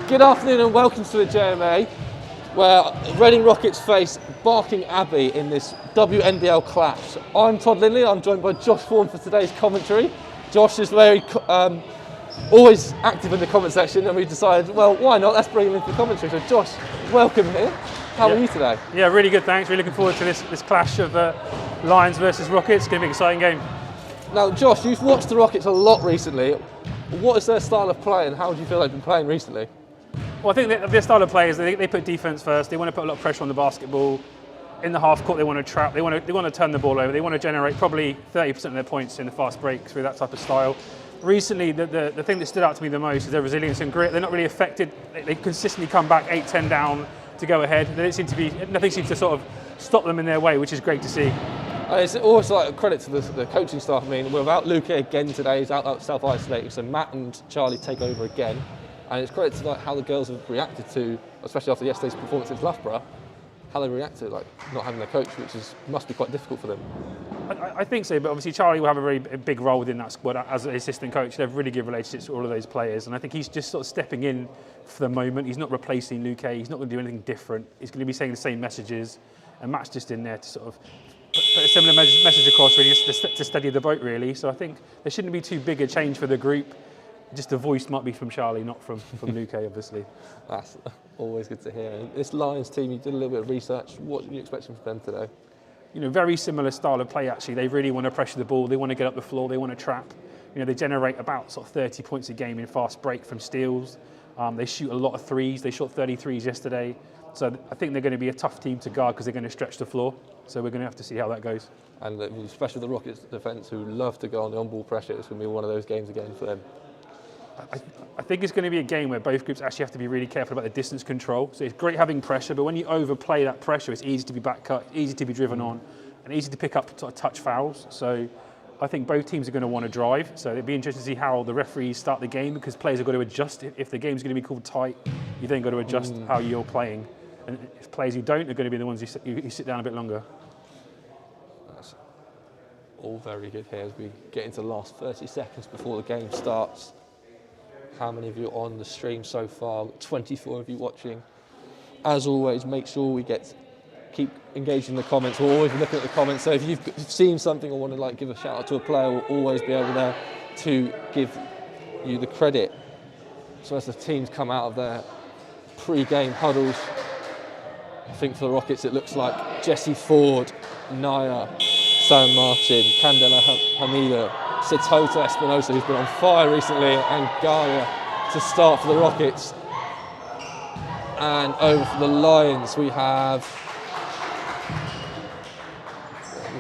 Good afternoon and welcome to the JMA, where Reading Rockets face Barking Abbey in this WNBL clash. I'm Todd Lindley, I'm joined by Josh Vaughan for today's commentary. Josh is very always active in the comment section, and we decided, well, why not? Let's bring him into the commentary. So Josh, welcome here. How are you today? Yeah, really good, thanks. Really looking forward to this clash of Lions versus Rockets. It's going to be an exciting game. Now, Josh, you've watched the Rockets a lot recently. What is their style of play and how do you feel they've been playing recently? Well, I think their style of play is they put defense first. They want to put a lot of pressure on the basketball. In the half court, they want to trap. They want to turn the ball over. They want to generate probably 30% of their points in the fast break through that type of style. Recently, the thing that stood out to me the most is their resilience and grit. They're not really affected. They consistently come back 8-10 down to go ahead. Nothing seems to sort of stop them in their way, which is great to see. It's also like a credit to the coaching staff. I mean, we're without Luke again today. He's out self-isolating, so Matt and Charlie take over again. And it's credit to how the girls have reacted to, especially after yesterday's performance in Loughborough, how they react to not having their coach, which must be quite difficult for them. I think so, but obviously Charlie will have a very big role within that squad as an assistant coach. They have really good relationships with all of those players, and I think he's just sort of stepping in for the moment. He's not replacing Luke. He's not going to do anything different. He's going to be saying the same messages, and Matt's just in there to sort of put a similar message across, really, to steady the boat, really. So I think there shouldn't be too big a change for the group. Just the voice might be from Charlie, not from Luke, obviously. That's always good to hear. And this Lions team, you did a little bit of research. What are you expecting from them today? Very similar style of play, actually. They really want to pressure the ball. They want to get up the floor. They want to trap. They generate about sort of 30 points a game in fast break from steals. They shoot a lot of threes. They shot 33s yesterday. So I think they're going to be a tough team to guard because they're going to stretch the floor. So we're going to have to see how that goes. And especially the Rockets defence, who love to go on the on-ball pressure, it's going to be one of those games again for them. I think it's going to be a game where both groups actually have to be really careful about the distance control. So it's great having pressure, but when you overplay that pressure, it's easy to be back cut, easy to be driven on, and easy to pick up sort of touch fouls. So I think both teams are going to want to drive. So it'd be interesting to see how the referees start the game, because players have got to adjust. If the game's going to be called tight, you then got to adjust how you're playing. And if players who don't are going to be the ones who sit down a bit longer. That's all very good here as we get into the last 30 seconds before the game starts. How many of you are on the stream so far? 24 of you watching. As always, make sure we keep engaging in the comments. We'll always be looking at the comments. So if you've seen something or want to give a shout out to a player, we'll always be able there to give you the credit. So as the teams come out of their pre-game huddles, I think for the Rockets it looks like Jessie Ford, Naya, Sam Martin, Candela Hamida, Sitota Espinosa, who's been on fire recently, and Gaia to start for the Rockets. And over for the Lions, we have...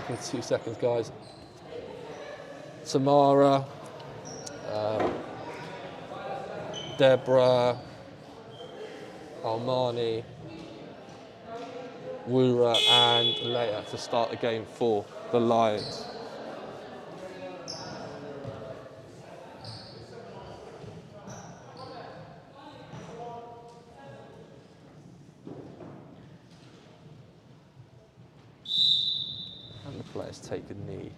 Give me 2 seconds, guys. Tamara, Deborah, Armani, Wura and Leia to start the game for the Lions. And the players take a knee.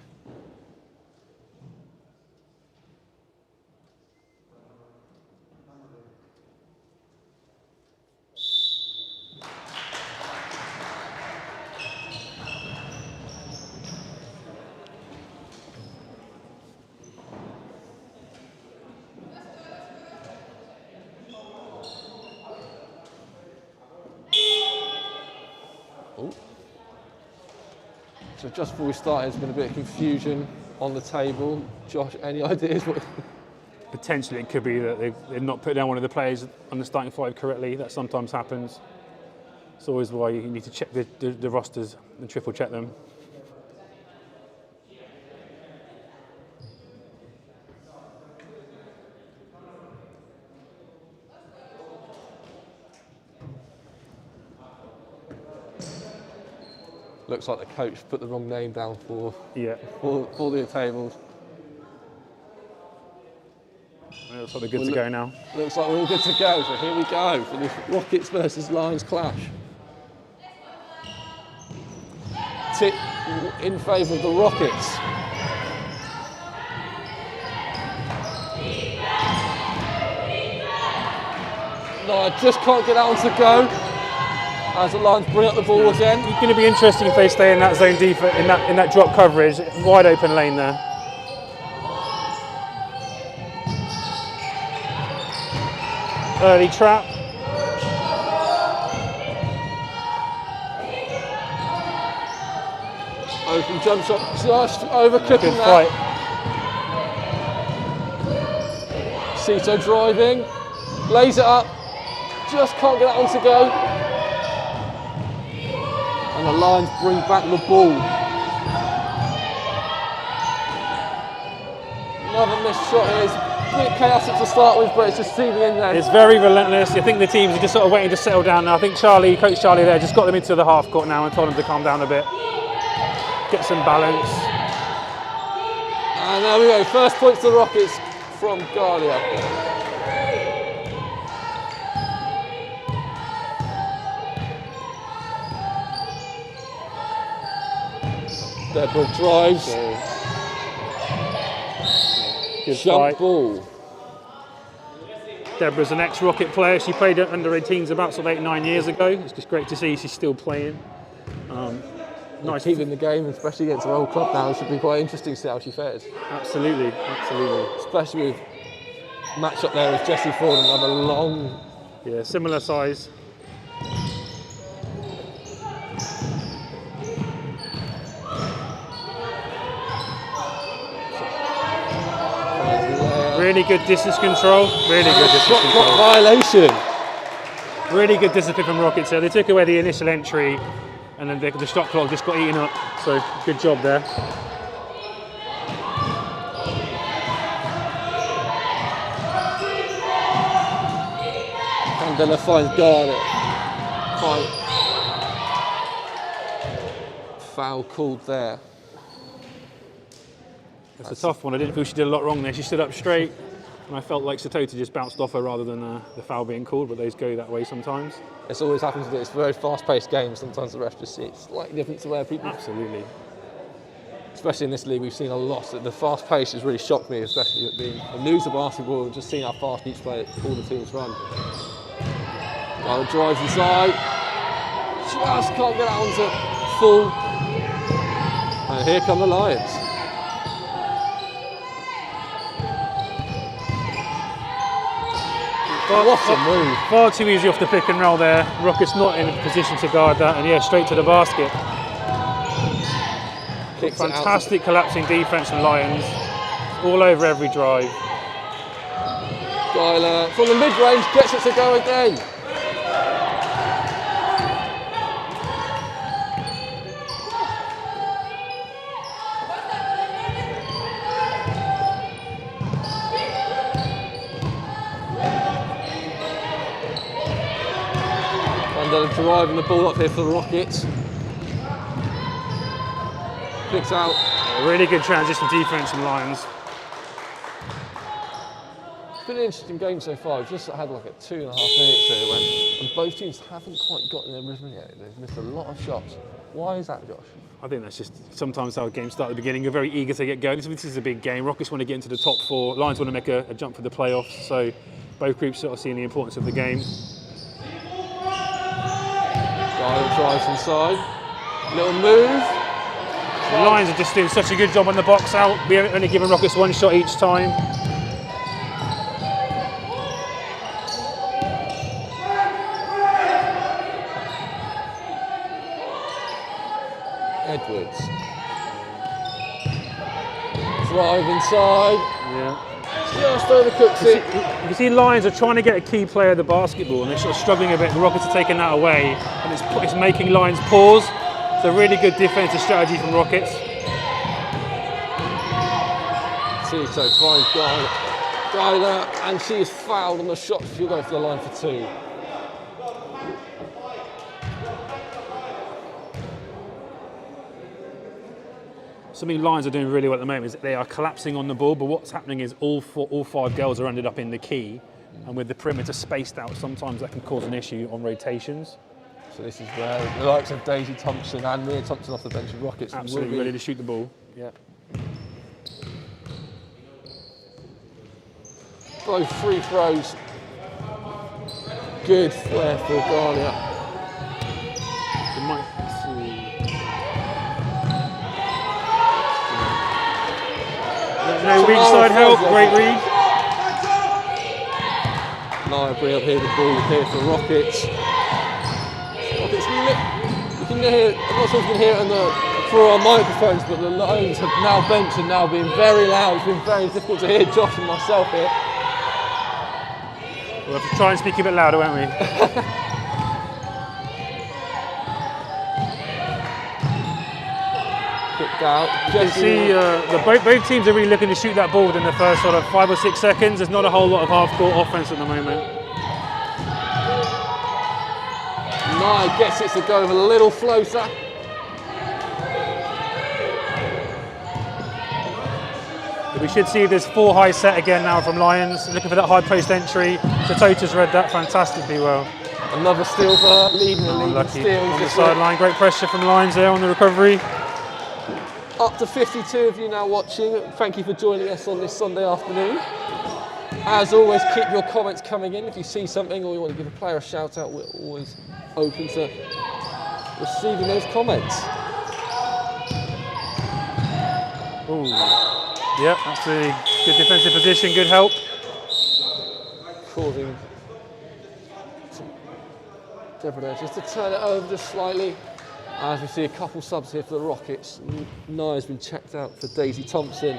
So just before we start, there's been a bit of confusion on the table. Josh, any ideas? Potentially it could be that they've not put down one of the players on the starting five correctly. That sometimes happens. It's always why you need to check the rosters and triple check them. Looks like the coach put the wrong name down for the tables. Looks like we're good to go now. Looks like we're all good to go. So here we go for this Rockets versus Lions clash. Tip in favour of the Rockets. No, I just can't get out on to go. As the Lions bring up the ball again. It's going to be interesting if they stay in that zone defense, in that drop coverage, wide open lane there. Early trap. Open jump shot, just overclipping that. Fight. Sito driving, lays it up, just can't get that on to go. And the Lions bring back the ball. Another missed shot here. It's a bit chaotic to start with, but it's just seeping in there. It's very relentless. I think the teams are just sort of waiting to settle down now. I think Coach Charlie there, just got them into the half court now and told them to calm down a bit. Get some balance. And there we go, first points to the Rockets from Guardia. Deborah drives. Good Jump fight. ball. Deborah's an ex-Rocket player. She played at under 18s about sort of 8-9 years ago. It's just great to see she's still playing. Nice. Keeping the game, especially against her old club now. It should be quite interesting to see how she fares. Absolutely, absolutely. Especially with match up there with Jessie Ford and another long. Yeah, similar size. Really good distance control. Really good distance Shot clock control. violation. Really good discipline from Rockets there. They took away the initial entry and then the shot clock just got eaten up. So good job there. Candela finds Garnet. Foul called there. That's a tough one. I didn't feel she did a lot wrong there. She stood up straight and I felt like Satya just bounced off her rather than the foul being called, but those go that way sometimes. It's always happens that it's a very fast-paced game. Sometimes the refs just see it slightly different to where people. Absolutely. Especially in this league, we've seen a lot. The fast pace has really shocked me, especially at being a news of basketball and just seeing how fast each player, all the teams run. Garnet drives inside. Just can't get out onto full. And here come the Lions. What a move. Far too easy off the pick and roll there. Rockets not in a position to guard that, and yeah, straight to the basket. Kicks it out. Fantastic collapsing defense from Lions. All over every drive. Guyler from the mid-range gets it to go again. Driving the ball up here for the Rockets. Picks out. A really good transition defense from Lions. It's been an interesting game so far. We've just had like a 2.5 minutes here and both teams haven't quite gotten their rhythm yet. They've missed a lot of shots. Why is that, Josh? I think that's just sometimes how games start at the beginning. You're very eager to get going. This is a big game. Rockets want to get into the top 4. Lions want to make a jump for the playoffs. So both groups sort of seeing the importance of the game. Guyler drives inside. Little move. The Lions are just doing such a good job on the box out. We're only giving Rockets one shot each time. Edwards. Drive inside. Yeah. Just overcooks it. You can see Lions are trying to get a key player of the basketball and they're sort of struggling a bit. The Rockets are taking that away and it's making Lions pause. It's a really good defensive strategy from Rockets. Tito finds Guyler and she is fouled on the shot. She'll go for the line for 2. Something Lions are doing really well at the moment is that they are collapsing on the ball, but what's happening is all 5 girls are ended up in the key, and with the perimeter spaced out, sometimes that can cause an issue on rotations. So this is where the likes of Daisy Thompson and Mia Thompson off the bench of Rockets Absolutely ready to shoot the ball. Yeah. Both free throws Good flare for Gandhi. We might see. No weak side help, great read. Now bring up here the ball here for Rockets. Rockets, you can hear, I'm not sure if you can hear it through our microphones, but the Lions have now benched and now been very loud. It's been very difficult to hear Josh and myself here. We'll have to try and speak a bit louder, won't we? Kicked out. You can see both teams are really looking to shoot that ball within the first sort of 5 or 6 seconds. There's not a whole lot of half-court offense at the moment. Nye gets it to go with a little floater. We should see this 4 high set again now from Lions. Looking for that high post entry. Satota's read that fantastically well. Another steal for her, leading the league in Lucky steals. on the sideline. Great pressure from Lions there on the recovery. Up to 52 of you now watching. Thank you for joining us on this Sunday afternoon. As always, keep your comments coming in. If you see something or you want to give a player a shout out, we're always open to receiving those comments. Ooh. Yep, that's a good defensive position, good help. Causing Deborah just to turn it over just slightly. As we see a couple subs here for the Rockets. Nye's been checked out for Daisy Thompson.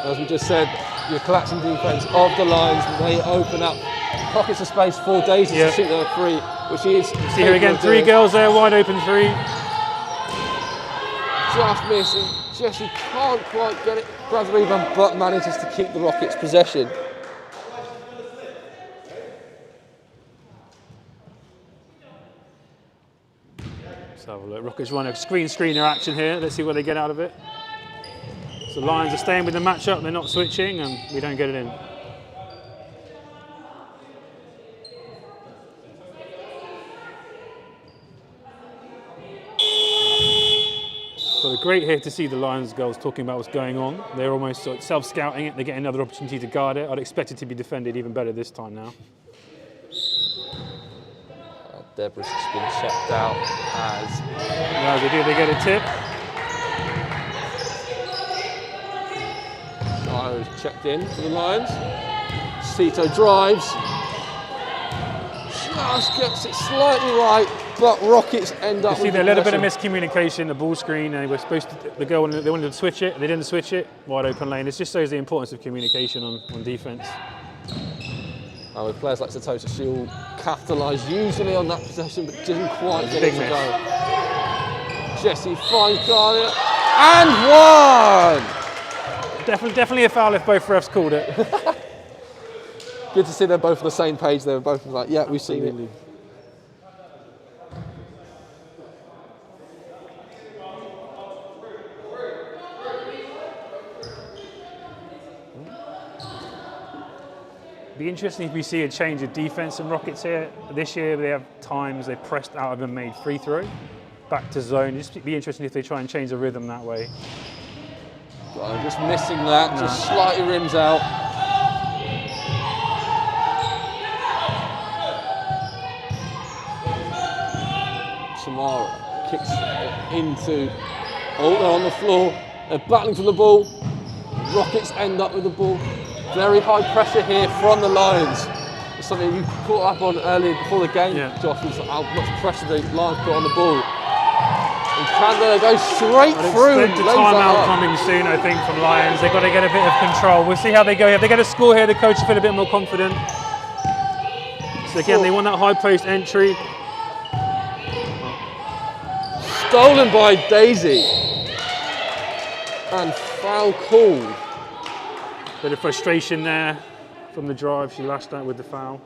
As we just said, your collapsing defence of the Lions, they open up pockets of space for Daisy to shoot their free, which he is. See here again, 3 girls there, wide open 3. Just missing. Jessie can't quite get it. Grabs the rebound, but manages to keep the Rockets' possession. Let's have a look. Rockets run a screener action here. Let's see what they get out of it. So Lions are staying with the matchup. They're not switching, and we don't get it in. So great here to see the Lions girls talking about what's going on. They're almost sort of self-scouting it. They get another opportunity to guard it. I'd expect it to be defended even better this time now. Deborah's just been checked out as... No, they do. They get a tip. Shires checked in for the Lions. Cito drives. Just gets it slightly right, but Rockets end up. You see, there's a little bit of miscommunication. The ball screen. They were supposed to. The girl they wanted to switch it. They didn't switch it. Wide open lane. It just shows the importance of communication on defense. With players like Satya, she'll capitalise usually on that possession, but didn't quite get it to go. Jessie finds Gandhi and one. Definitely a foul if both refs called it. Good to see they're both on the same page. They were both like, yeah, we've seen it. Be interesting if we see a change of defense in Rockets here. This year they have times they pressed out of and made free throw, back to zone. Just be interesting if they try and change the rhythm that way. Just missing that, just slightly rims out. Tamara kicks into, they're on the floor. They're battling for the ball. Rockets end up with the ball. Very high pressure here from the Lions. It's something you caught up on earlier before the game, Josh, was how much pressure the Lions put on the ball. And Candler goes straight through. Expect a timeout coming soon, I think, from Lions. They've got to get a bit of control. We'll see how they go. If they get a score here, the coach will feel a bit more confident. So again, they want that high post entry. Stolen by Daisy. And foul called. Bit of frustration there from the drive. She lashed out with the foul.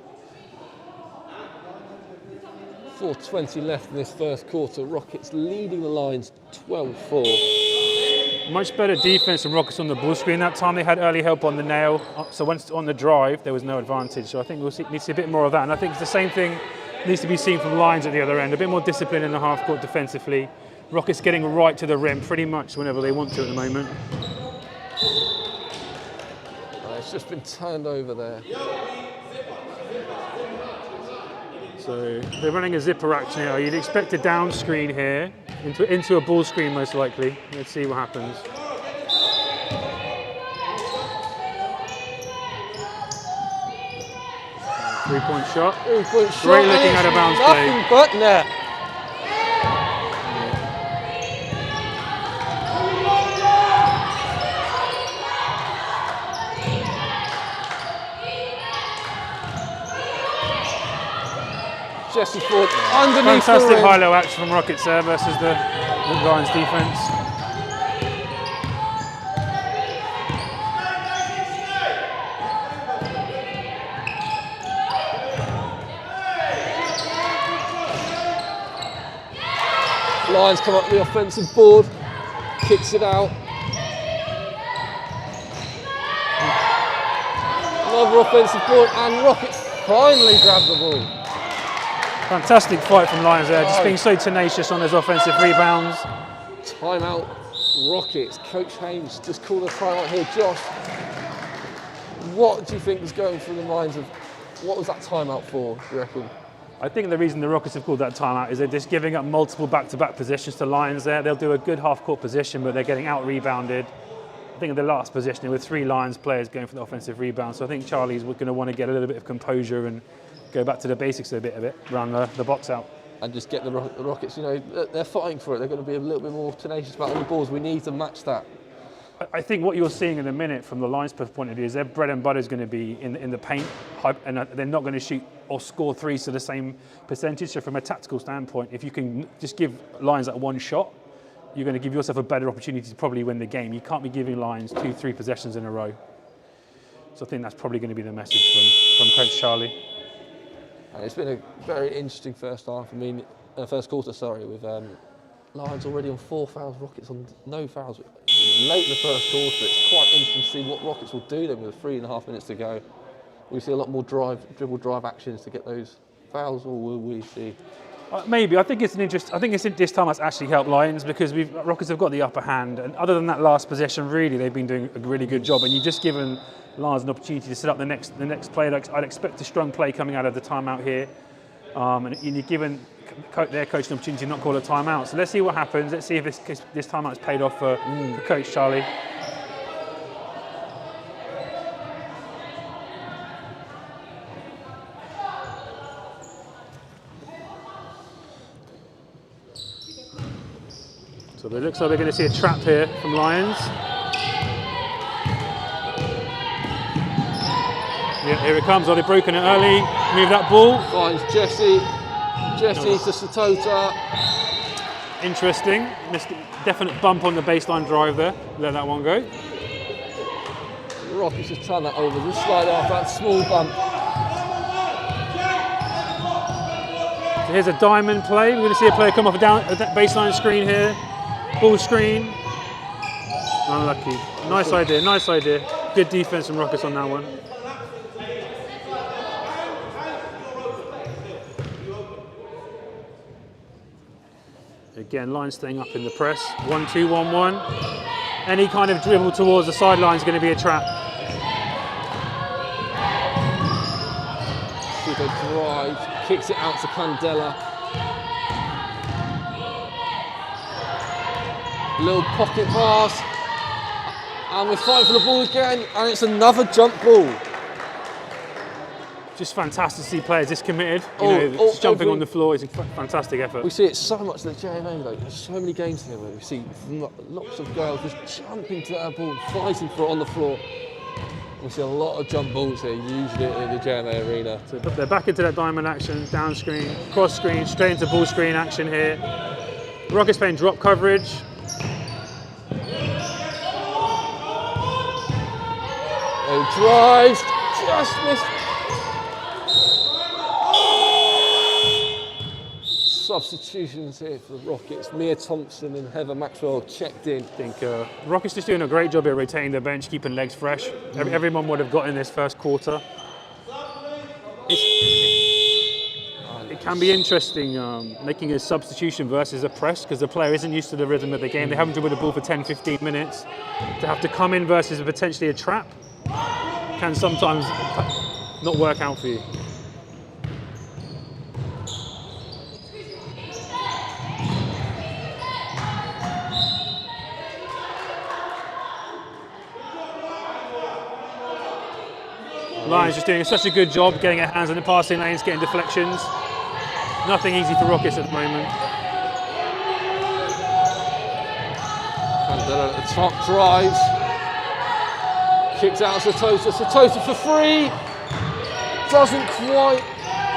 4:20 left in this first quarter. Rockets leading the Lions 12-4. Much better defense than Rockets on the ball screen. That time they had early help on the nail. So once on the drive, there was no advantage. So I think we'll need to see a bit more of that. And I think it's the same thing needs to be seen from Lions at the other end. A bit more discipline in the half court defensively. Rockets getting right to the rim pretty much whenever they want to at the moment. It's just been turned over there. So they're running a zipper action here. You'd expect a down screen here, into a ball screen most likely. Let's see what happens. Three-point shot. Three-point shot. Great looking out of bounds play. Nothing but net. Jesse Ford underneath Fantastic the rim. high-low action from Rockets there versus the Lions defense. Lions come up the offensive board, kicks it out. Another offensive board, and Rockets finally grab the ball. Fantastic fight from Lions there, just being so tenacious on those offensive rebounds. Timeout, Rockets. Coach Haynes just called a timeout here. Josh, what do you think was going through the minds of, what was that timeout for, do you reckon? I think the reason the Rockets have called that timeout is they're just giving up multiple back-to-back positions to Lions there. They'll do a good half-court position, but they're getting out-rebounded. I think in the last position, with 3 Lions players going for the offensive rebound, so I think Charlie's going to want to get a little bit of composure and go back to the basics a bit of it, run the box out. And just get the Rockets, you know, they're fighting for it. They're going to be a little bit more tenacious about the balls. We need to match that. I think what you're seeing in a minute from the Lions' point of view is their bread and butter is going to be in the paint, and they're not going to shoot or score threes to the same percentage. So from a tactical standpoint, if you can just give Lions that one shot, you're going to give yourself a better opportunity to probably win the game. You can't be giving Lions 2-3 possessions in a row. So I think that's probably going to be the message from Coach Charlie. And it's been a very interesting first half. I mean, first quarter, sorry, with Lions already on 4 fouls, Rockets on no fouls. Late in the first quarter, it's quite interesting to see what Rockets will do then with 3.5 minutes to go. We see a lot more dribble drive actions to get those fouls, or will we see? Maybe. I think it's this time that's actually helped Lions because Rockets have got the upper hand, and other than that last possession, really they've been doing a really good job. And you've just given Lions an opportunity to set up the next play. I'd expect a strong play coming out of the timeout here, and you're given their coach an opportunity to not call a timeout. So let's see what happens. Let's see if this timeout's paid off for Coach Charlie. So it looks like we're going to see a trap here from Lions. Yeah, here it comes. Are they broken it early? Move that ball. Finds Jesse to Satota. Interesting. Definite bump on the baseline drive there. Let that one go. The Rockets just turn that over, just slide off that small bump. So here's a diamond play. We're going to see a player come off a baseline screen here. Ball screen. Unlucky. Nice idea. Good defense from Rockets on that one. Again, Lions staying up in the press. 1-2, 1-1. Any kind of dribble towards the sideline is going to be a trap. Super drive, kicks it out to Candela. Little pocket pass, and we're fighting for the ball again, and it's another jump ball. Just fantastic to see players this committed. Just jumping on the floor is a fantastic effort. We see it so much in the JMA, like there's so many games here where we see lots of girls just jumping to that ball, fighting for it on the floor. We see a lot of jump balls here, usually in the JMA arena. So they're back into that diamond action, down screen, cross screen, straight into ball screen action here. Rockets playing drop coverage. Drives, just missed. Substitutions here for the Rockets. Mia Thompson and Heather Maxwell checked in. I think Rockets just doing a great job at retaining their bench, keeping legs fresh. Everyone would have got in this first quarter. It can be interesting making a substitution versus a press because the player isn't used to the rhythm of the game. They haven't dribbled the ball for 10-15 minutes. To have to come in versus potentially a trap can sometimes not work out for you. Lions just doing such a good job getting their hands on the passing lanes, getting deflections. Nothing easy for Rockets at the moment. Candela at the top, drives. Kicks out Satya. Satya for free. Doesn't quite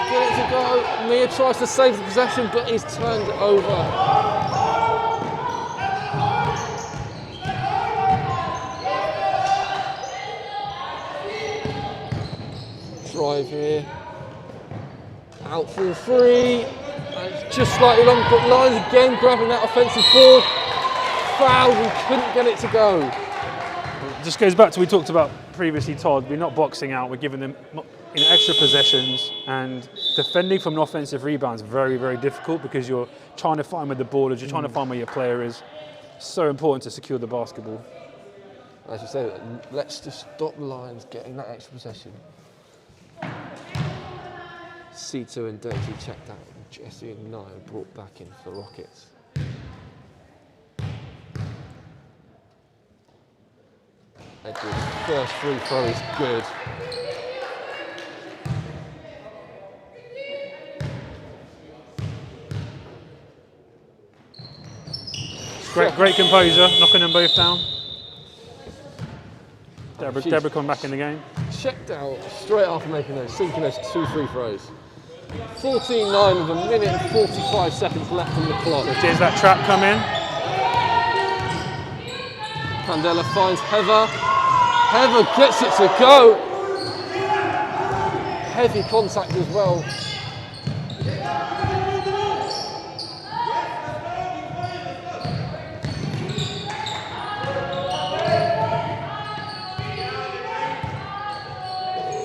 get it to go. Mia tries to save the possession, but he's turned it over. Drive here. Out for free. And it's just slightly long, but Lions again grabbing that offensive board. Fouled and couldn't get it to go. It just goes back to what we talked about previously, Todd. We're not boxing out, we're giving them extra possessions, and defending from an offensive rebound is very, very difficult because you're trying to find where the ball is, you're trying to find where your player is. So important to secure the basketball. As you say, let's just stop the Lions getting that extra possession. C2 and Dirty checked out. Jesse and Nye brought back in for the Rockets. Edwards' first free throw is good. Great composure, knocking them both down. Deborah coming back in the game. Checked out straight after making those, sinking those 2 free throws. 14-9 with a minute and 45 seconds left on the clock. So here's that trap come in. Candela finds Heather. Heather gets it to go. Heavy contact as well.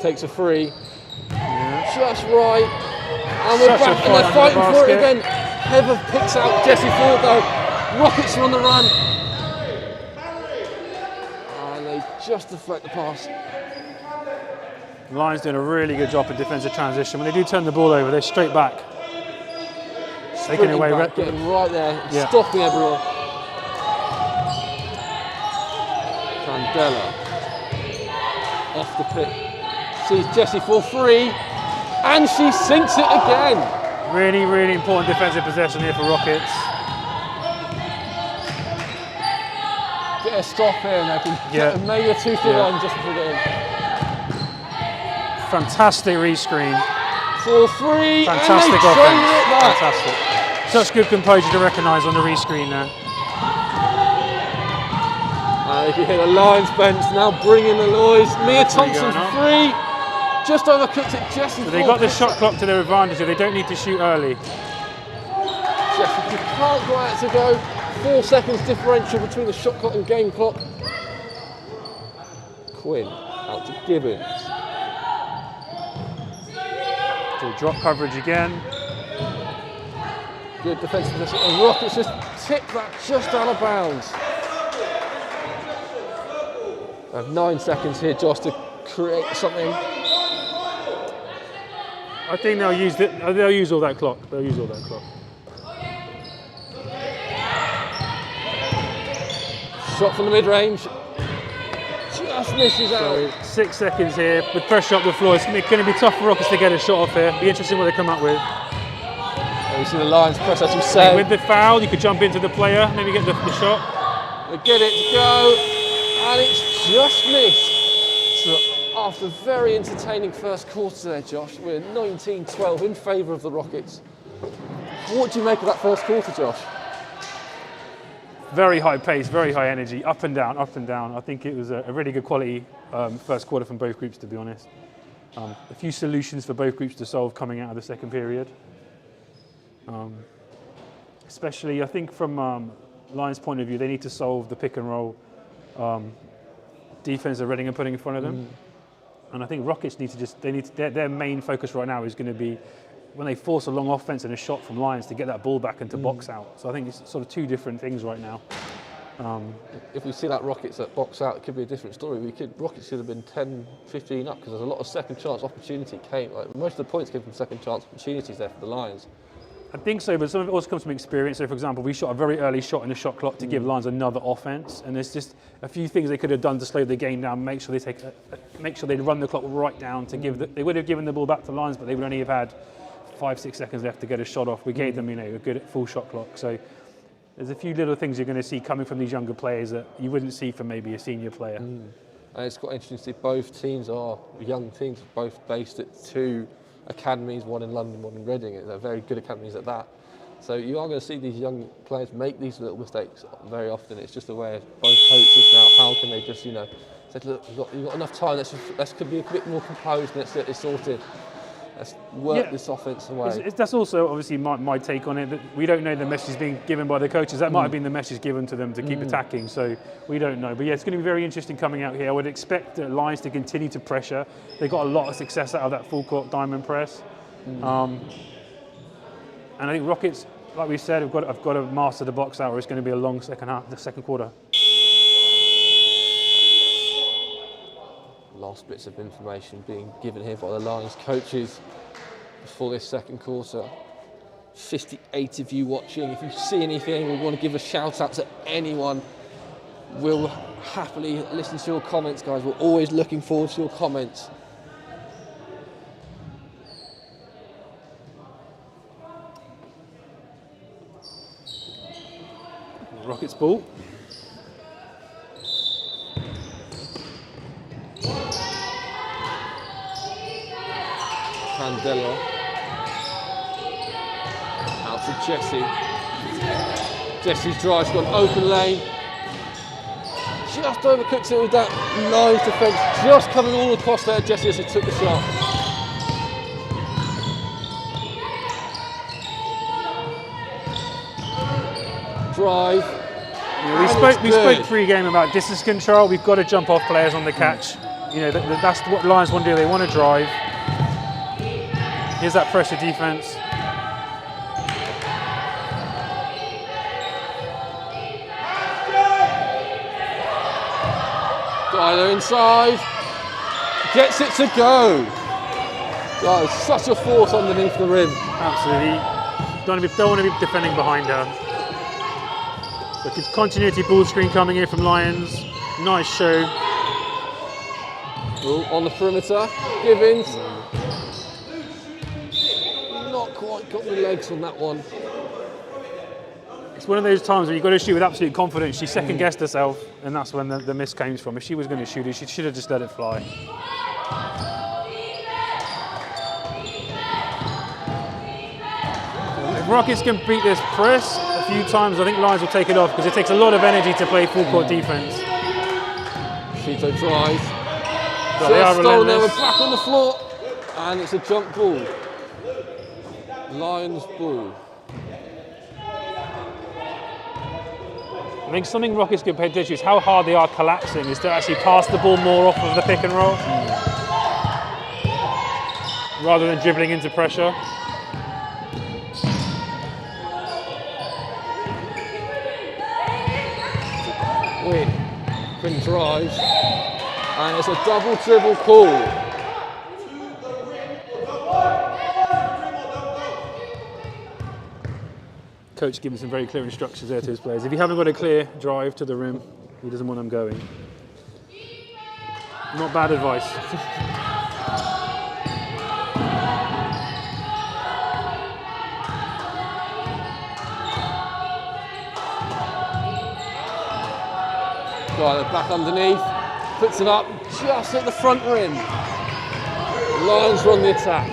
Takes a free. Yeah. Just right. And we're back and they're fighting for it again. Heather picks out Jessie Ford though. Rockets are on the run. And they just deflect the pass. The Lions doing a really good job in defensive transition. When they do turn the ball over, they're straight back. Taking away, back, getting right there, stopping everyone. Candela off the pick. Sees Jessie for free, and she sinks it again. Really, really important defensive possession here for Rockets. Get a stop here, and they can get maybe a 2-3 line just before getting. Fantastic rescreen. For free. Fantastic offense. Fantastic. Such good composure to recognise on the rescreen there. You can hear the Lions bench now bringing the noise. Mia Thompson for free. Just overcooked it, Jessie. So they got the shot clock to their advantage, so they don't need to shoot early. Jessie can't go out to go. 4 seconds differential between the shot clock and game clock. Quinn out to Gibbons. So drop coverage again. Good defensive position. And Rockets just tip that just out of bounds. I have 9 seconds here, Josh, to create something. I think they'll use it. They'll use all that clock. They'll use all that clock. Shot from the mid-range. Just misses out. 6 seconds here with pressure up the floor. It's going to be tough for Rockets to get a shot off here. Be interesting what they come up with. You see the Lions press, as you said. With the foul, you could jump into the player, maybe get the shot. They get it to go, and it's just missed. So after a very entertaining first quarter there, Josh, we're 19-12 in favour of the Rockets. What do you make of that first quarter, Josh? Very high pace, very high energy, up and down, up and down. I think it was a really good quality first quarter from both groups, to be honest. A few solutions for both groups to solve coming out of the second period. Especially, I think from Lions' point of view, they need to solve the pick and roll defense that Reading are putting in front of them. And I think Rockets need to their main focus right now is going to be when they force a long offense and a shot from Lions to get that ball back and to box out. So I think it's sort of two different things right now. If we see that Rockets that box out, it could be a different story. Rockets should have been 10-15 up because there's a lot of second chance opportunity came. Like, most of the points came from second chance opportunities there for the Lions. I think so, but some of it also comes from experience. So, for example, we shot a very early shot in the shot clock to give Lions another offense, and there's just a few things they could have done to slow the game down, make sure they run the clock right down to give. They would have given the ball back to Lions, but they would only have had 5-6 seconds left to get a shot off. We gave them, a good full shot clock. So there's a few little things you're going to see coming from these younger players that you wouldn't see from maybe a senior player. And it's quite interesting to see both teams are young teams, both based at 2 academies, one in London, one in Reading. They're very good academies at that. So you are going to see these young players make these little mistakes very often. It's just a way of both coaches now. How can they just, say, look, you've got enough time. Let's be a bit more composed. Let's get this sorted. Let's work this offense away. That's also obviously my take on it. That we don't know the message being given by the coaches. That might have been the message given to them to keep attacking. So we don't know. But yeah, it's going to be very interesting coming out here. I would expect the Lions to continue to pressure. They got a lot of success out of that full court diamond press. And I think Rockets, like we said, have got to master the box out, or it's going to be a long the second quarter. Last bits of information being given here by the Lions coaches before this second quarter. 58 of you watching. If you see anything, we want to give a shout out to anyone. We'll happily listen to your comments, guys. We're always looking forward to your comments. Rockets ball. Candela. Out to Jesse. Jesse's drive's got an open lane. Just overcooks it with that Lions defence. Just coming all across there. Jesse as he took the shot. Drive. Yeah, we spoke pre-game about distance control. We've got to jump off players on the catch. That's what Lions want to do. They want to drive. Here's that pressure defense. Dialer inside. Gets it to go. Guys, such a force underneath the rim. Absolutely. Don't want to be defending behind her. Look, it's continuity ball screen coming in from Lions. Nice show. Ooh, on the perimeter. Givens. Not quite got the legs on that one. It's one of those times where you've got to shoot with absolute confidence. She second guessed herself, and that's when the miss came from. If she was going to shoot it, she should have just let it fly. If Rockets can beat this press a few times, I think Lions will take it off because it takes a lot of energy to play full court defense. Shito tries. But they are Stolen there, we're relentless. back on the floor, and it's a jump ball. Lions ball. I think something Rockets can pay attention to is how hard they are collapsing, is to actually pass the ball more off of the pick and roll rather than dribbling into pressure. Quinn drives, and it's a double dribble call. Coach giving some very clear instructions there to his players. If you haven't got a clear drive to the rim, he doesn't want them going. Not bad advice. Right, back underneath, puts it up just at the front rim. Lions run the attack.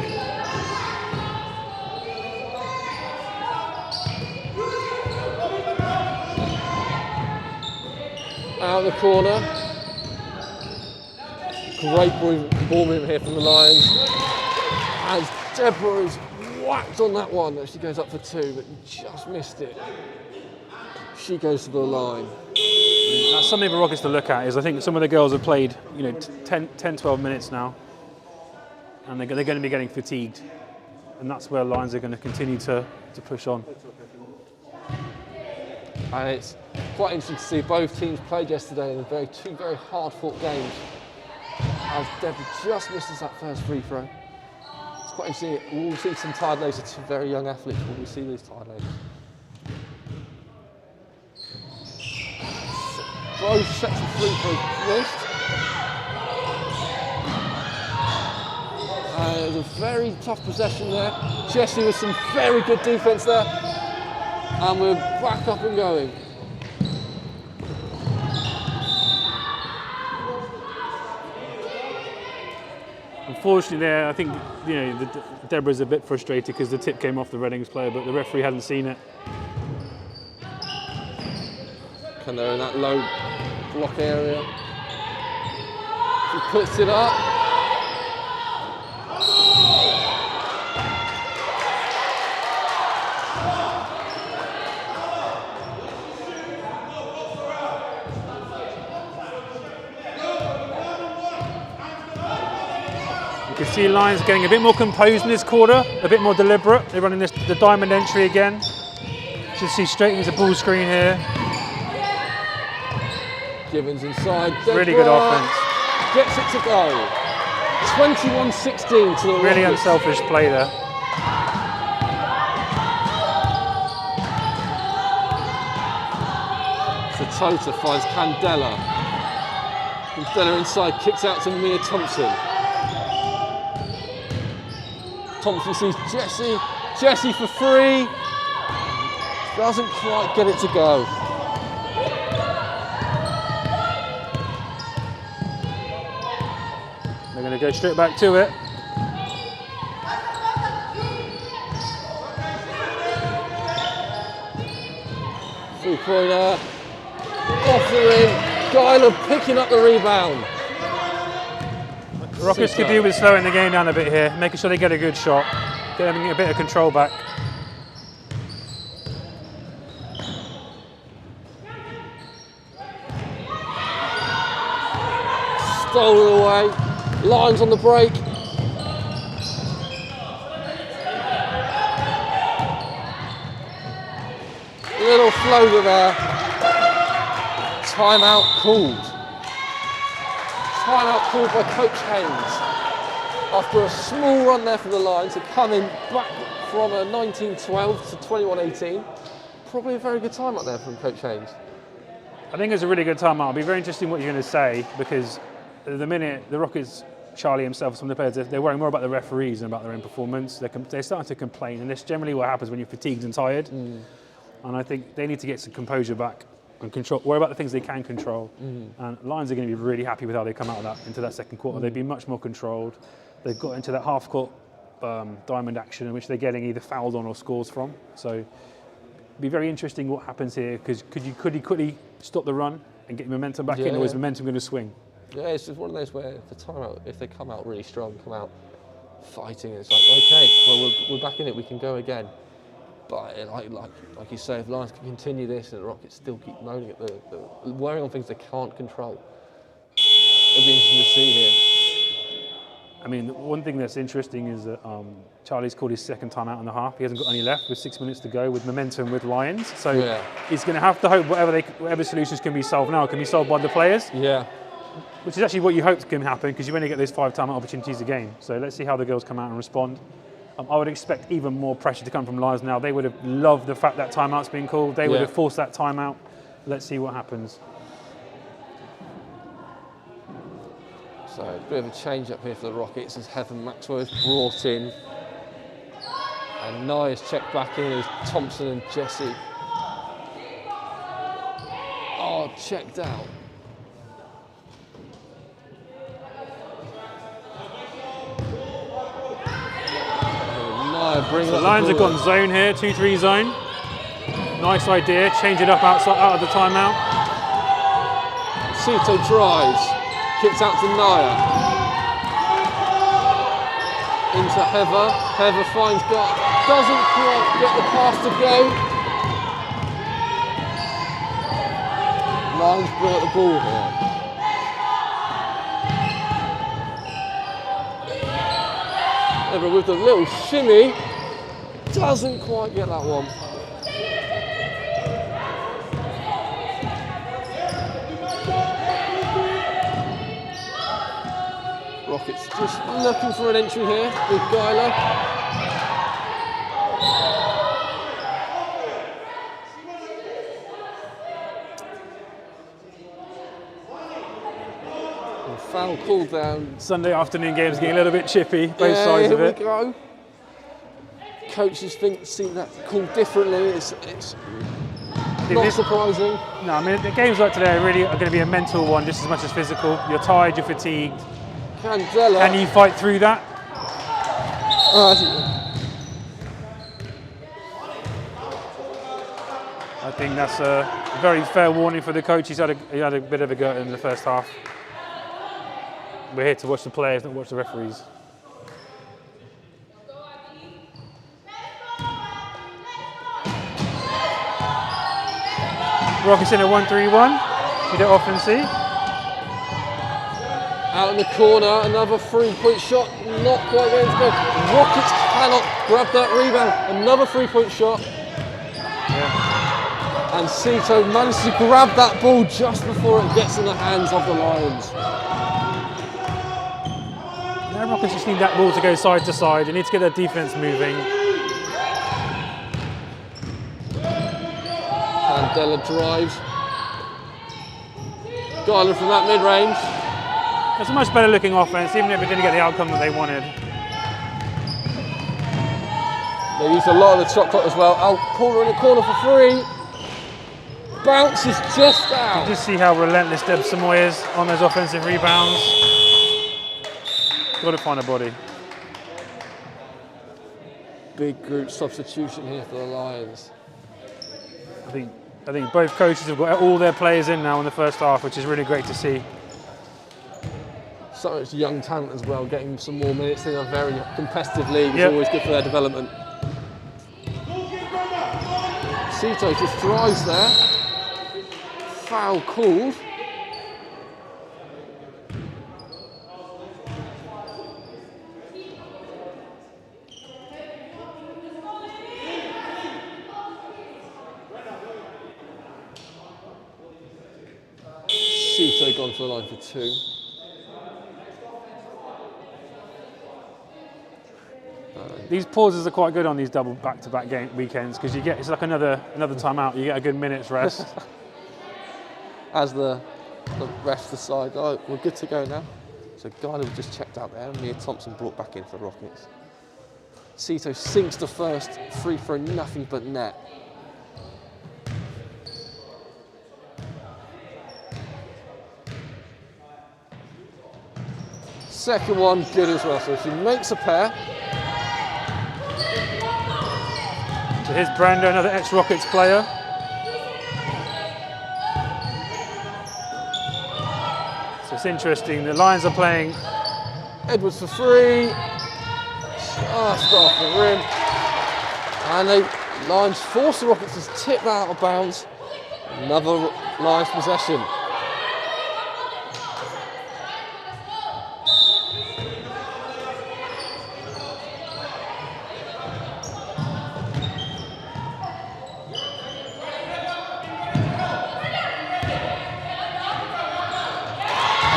Out of the corner. Great ball movement here from the Lions. As Deborah is whacked on that one. She goes up for 2, but just missed it. She goes to the line. That's something for Rockets to look at. Is I think some of the girls have played 10, 12 minutes now, and they're going to be getting fatigued, and that's where Lions are going to continue to push on. And it's quite interesting to see both teams played yesterday in two very hard-fought games. As Deborah just misses that first free throw. It's quite interesting. We'll see some tired legs. It's very young athletes when we see these tired legs. Bro sets a free for his wrist. It was a very tough possession there. Jesse with some very good defence there. And we're back up and going. Unfortunately there, I think, you know, Deborah's a bit frustrated because the tip came off the Readings player, but the referee hadn't seen it. And they're in that low block area. He puts it up. You can see Lions getting a bit more composed in this quarter, a bit more deliberate. They're running the diamond entry again. Should see straight into the ball screen here. Givens inside. Really good offense. Gets it to go. 21-16 to the Really Rockets. unselfish play there. So Tota finds Candela. Candela inside, kicks out to Mia Thompson. Thompson sees Jesse. Jesse for free. Doesn't quite get it to go. They're going to go straight back to it. Three-pointer. Offering. Guyler picking up the rebound. The Rockets could do with slowing the game down a bit here, making sure they get a good shot, getting a bit of control back. Stolen away. Lions on the break. Little floater there. Timeout called. Timeout called by Coach Haynes. After a small run there for the Lions to come in back from a 19-12 to 21-18. Probably a very good timeout there from Coach Haynes. I think it's a really good timeout. It'll be very interesting what you're going to say, because at the minute, the Rockets, Charlie himself, some of the players, they're worrying more about the referees than about their own performance. They're starting to complain, and that's generally what happens when you're fatigued and tired. And I think they need to get some composure back and control, worry about the things they can control. And Lions are going to be really happy with how they come out of that into that second quarter. They've been much more controlled. They've got into that half-court diamond action in which they're getting either fouled on or scores from. So it'll be very interesting what happens here, because could he quickly stop the run and get momentum back in, or is momentum going to swing? Yeah, it's just one of those where the timeout, if they come out really strong, come out fighting, it's like, okay, well, we're back in it, we can go again. But like you say, if Lions can continue this and the Rockets still keep moaning at the worrying on things they can't control, it'll be interesting to see here. I mean, one thing that's interesting is that Charlie's called his second time out in the half. He hasn't got any left with 6 minutes to go with momentum with Lions. So he's going to have to hope whatever solutions can be solved now can be solved by the players. Yeah. Which is actually what you hope can happen, because you only get those 5 timeout opportunities a game. So let's see how the girls come out and respond. I would expect even more pressure to come from Lions now. They would have loved the fact that timeout's been called. They would have forced that timeout. Let's see what happens. So a bit of a change up here for the Rockets as Heather Maxwell is brought in. And Naya's checked back in as Thompson and Jesse. Oh, checked out. The Lions have gone zone here, 2-3 zone. Nice idea, change it up out of the timeout. Sito drives, kicks out to Naya. Into Heather, Heather finds God, doesn't quite get the pass to go. Lions bring up the ball here. Heather with the little shimmy, doesn't quite get that one. Rockets just looking for an entry here with Guyler. And foul called down. Sunday afternoon games getting a little bit chippy, both sides of it. Here we go. Coaches see that called differently. It's not surprising. No, I mean, the games like today are going to be a mental one just as much as physical. You're tired, you're fatigued. Candela. Can you fight through that? I think that's a very fair warning for the coach. He had a bit of a go in the first half. We're here to watch the players, not watch the referees. Rockets in a 1-3-1. You don't often see. Out in the corner, another 3-point shot, not quite going to go. Rockets cannot grab that rebound. Another 3-point shot. Yeah. And Sito managed to grab that ball just before it gets in the hands of the Lions. Now Rockets just need that ball to go side to side. They need to get their defense moving. Candela drives. Guyler from that mid-range. It's a much better looking offense, even if it didn't get the outcome that they wanted. They used a lot of the shot clock as well. Porter in the corner for 3. Bounces just out. You just see how relentless Deb Samoy is on those offensive rebounds. Got to find a body. Big group substitution here for the Lions. I think both coaches have got all their players in now in the first half, which is really great to see. So much young talent as well, getting some more minutes in a very competitive league is always good for their development. Sito just drives there. Foul called. Sito gone for the line for 2. These pauses are quite good on these double back-to-back game weekends because it's like another timeout. You get a good minute's rest. As the refs decide, oh, we're good to go now. So Guyler just checked out there. Mia Thompson brought back in for the Rockets. Sito sinks the first free throw, nothing but net. Second one, good as well. So she makes a pair. So here's Brando, another ex-Rockets player. So it's interesting, the Lions are playing. Edwards for 3. Just off the rim. And the Lions force the Rockets to tip that out of bounds. Another Lions possession.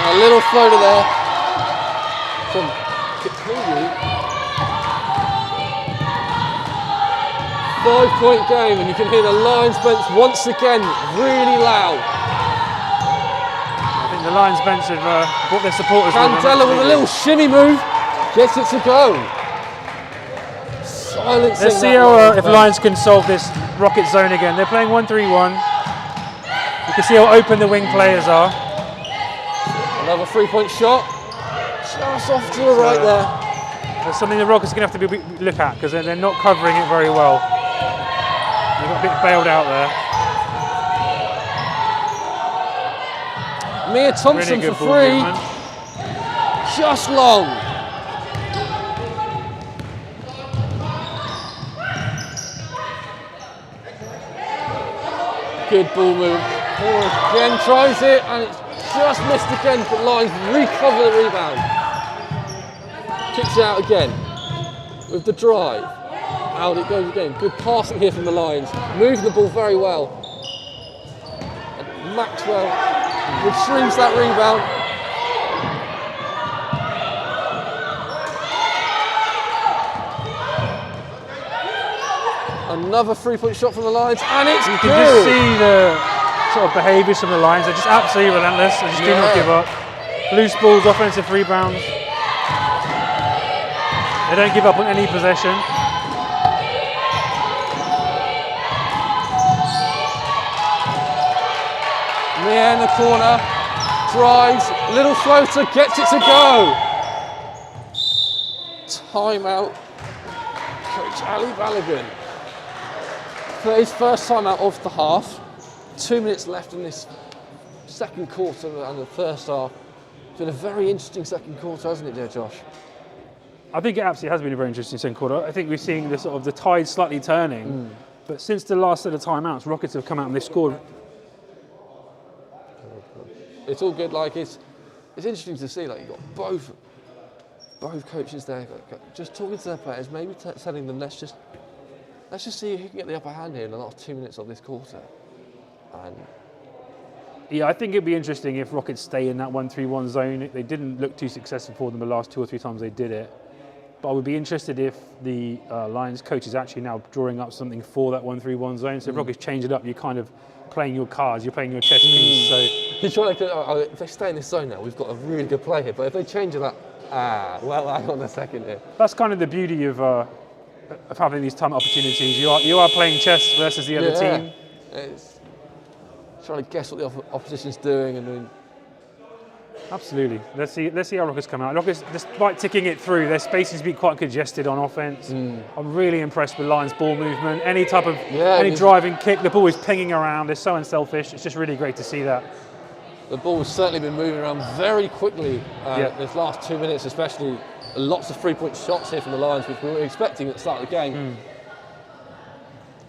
A little floater there from Kipulu. 5-point game, and you can hear the Lions bench once again really loud. I think the Lions bench have brought their supporters. Candela with a little shimmy move, gets it to go. Silencing. Let's see how if Lions can solve this Rocket zone again. They're playing 1-3-1. You can see how open the wing players are. Another 3-point shot, just off to the right there. That's something the Rockets are going to have to look at because they're not covering it very well. They got a bit bailed out there. Mia Thompson Really for good 3, movement. just long. Good ball move. Again tries it, and it's just missed again, but Lions recover the rebound. Kicks it out again with the drive. Out it goes again. Good passing here from the Lions. Moving the ball very well. And Maxwell retrieves that rebound. Another 3-point shot from the Lions, and it's You good. can just see the sort of behaviours from the Lions. They're just absolutely relentless. They just do not give up. Loose balls, offensive rebounds. They don't give up on any possession. Mia in the corner, drives, little floater, gets it to go. Timeout. Coach Ali Balogun for his first timeout of the half. 2 minutes left in this second quarter and the first half. It's been a very interesting second quarter, hasn't it, dear Josh? I think it absolutely has been a very interesting second quarter. I think we're seeing the sort of the tide slightly turning. But since the last set of timeouts, Rockets have come out and they've scored. It's all good. Like it's interesting to see. Like you've got both coaches there, just talking to their players, maybe telling them let's just see who can get the upper hand here in the last 2 minutes of this quarter. And yeah, I think it'd be interesting if Rockets stay in that 1-3-1 zone. They didn't look too successful for them the last 2 or 3 times they did it. But I would be interested if the Lions coach is actually now drawing up something for that 1-3-1 zone. So if Rockets change it up, you're kind of playing your cards, you're playing your chess piece. So you're trying to, if they stay in this zone now, we've got a really good play here. But if they change it up, well, hang on a second here. That's kind of the beauty of having these time opportunities. You are playing chess versus the other team. It's trying to guess what the opposition's doing and then. Absolutely. Let's see how Rockets come out. Rockets, despite ticking it through, their spaces be quite congested on offense. I'm really impressed with Lions' ball movement. Any type of any driving kick, the ball is pinging around. They're so unselfish. It's just really great to see that. The ball's certainly been moving around very quickly this last 2 minutes, especially. Lots of 3-point shots here from the Lions, which we were expecting at the start of the game.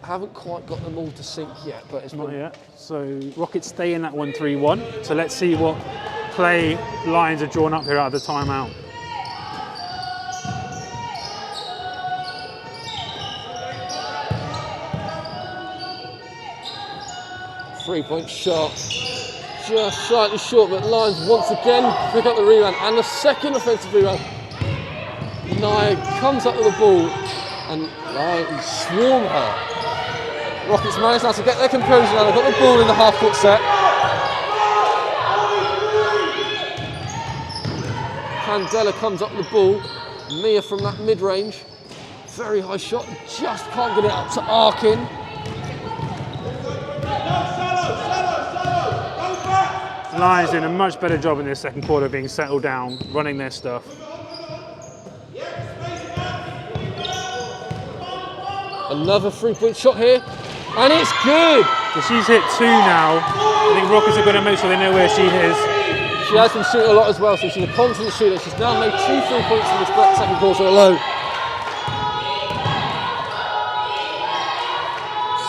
Haven't quite got them all to sink yet, but it's not yet. So Rockets stay in that 1-3-1. So let's see what play Lions are drawn up here out of the timeout. Three-point shot, just slightly short, but Lions once again pick up the rebound and the second offensive rebound. Nia comes up with the ball and Lions swarm her. Rockets manage now to get their composure now. They've got the ball in the half-court set. Candela comes up with the ball. Mia from that mid-range. Very high shot, just can't get it up to Arkin. Lions doing a much better job in this second quarter, being settled down, running their stuff. Another 3-point shot here, and it's good. So she's hit 2 now. I think Rockets are going to make sure they know where she is. She has been shooting a lot as well, so she's a confident shooter. She's now made 2 3-points in this second quarter alone.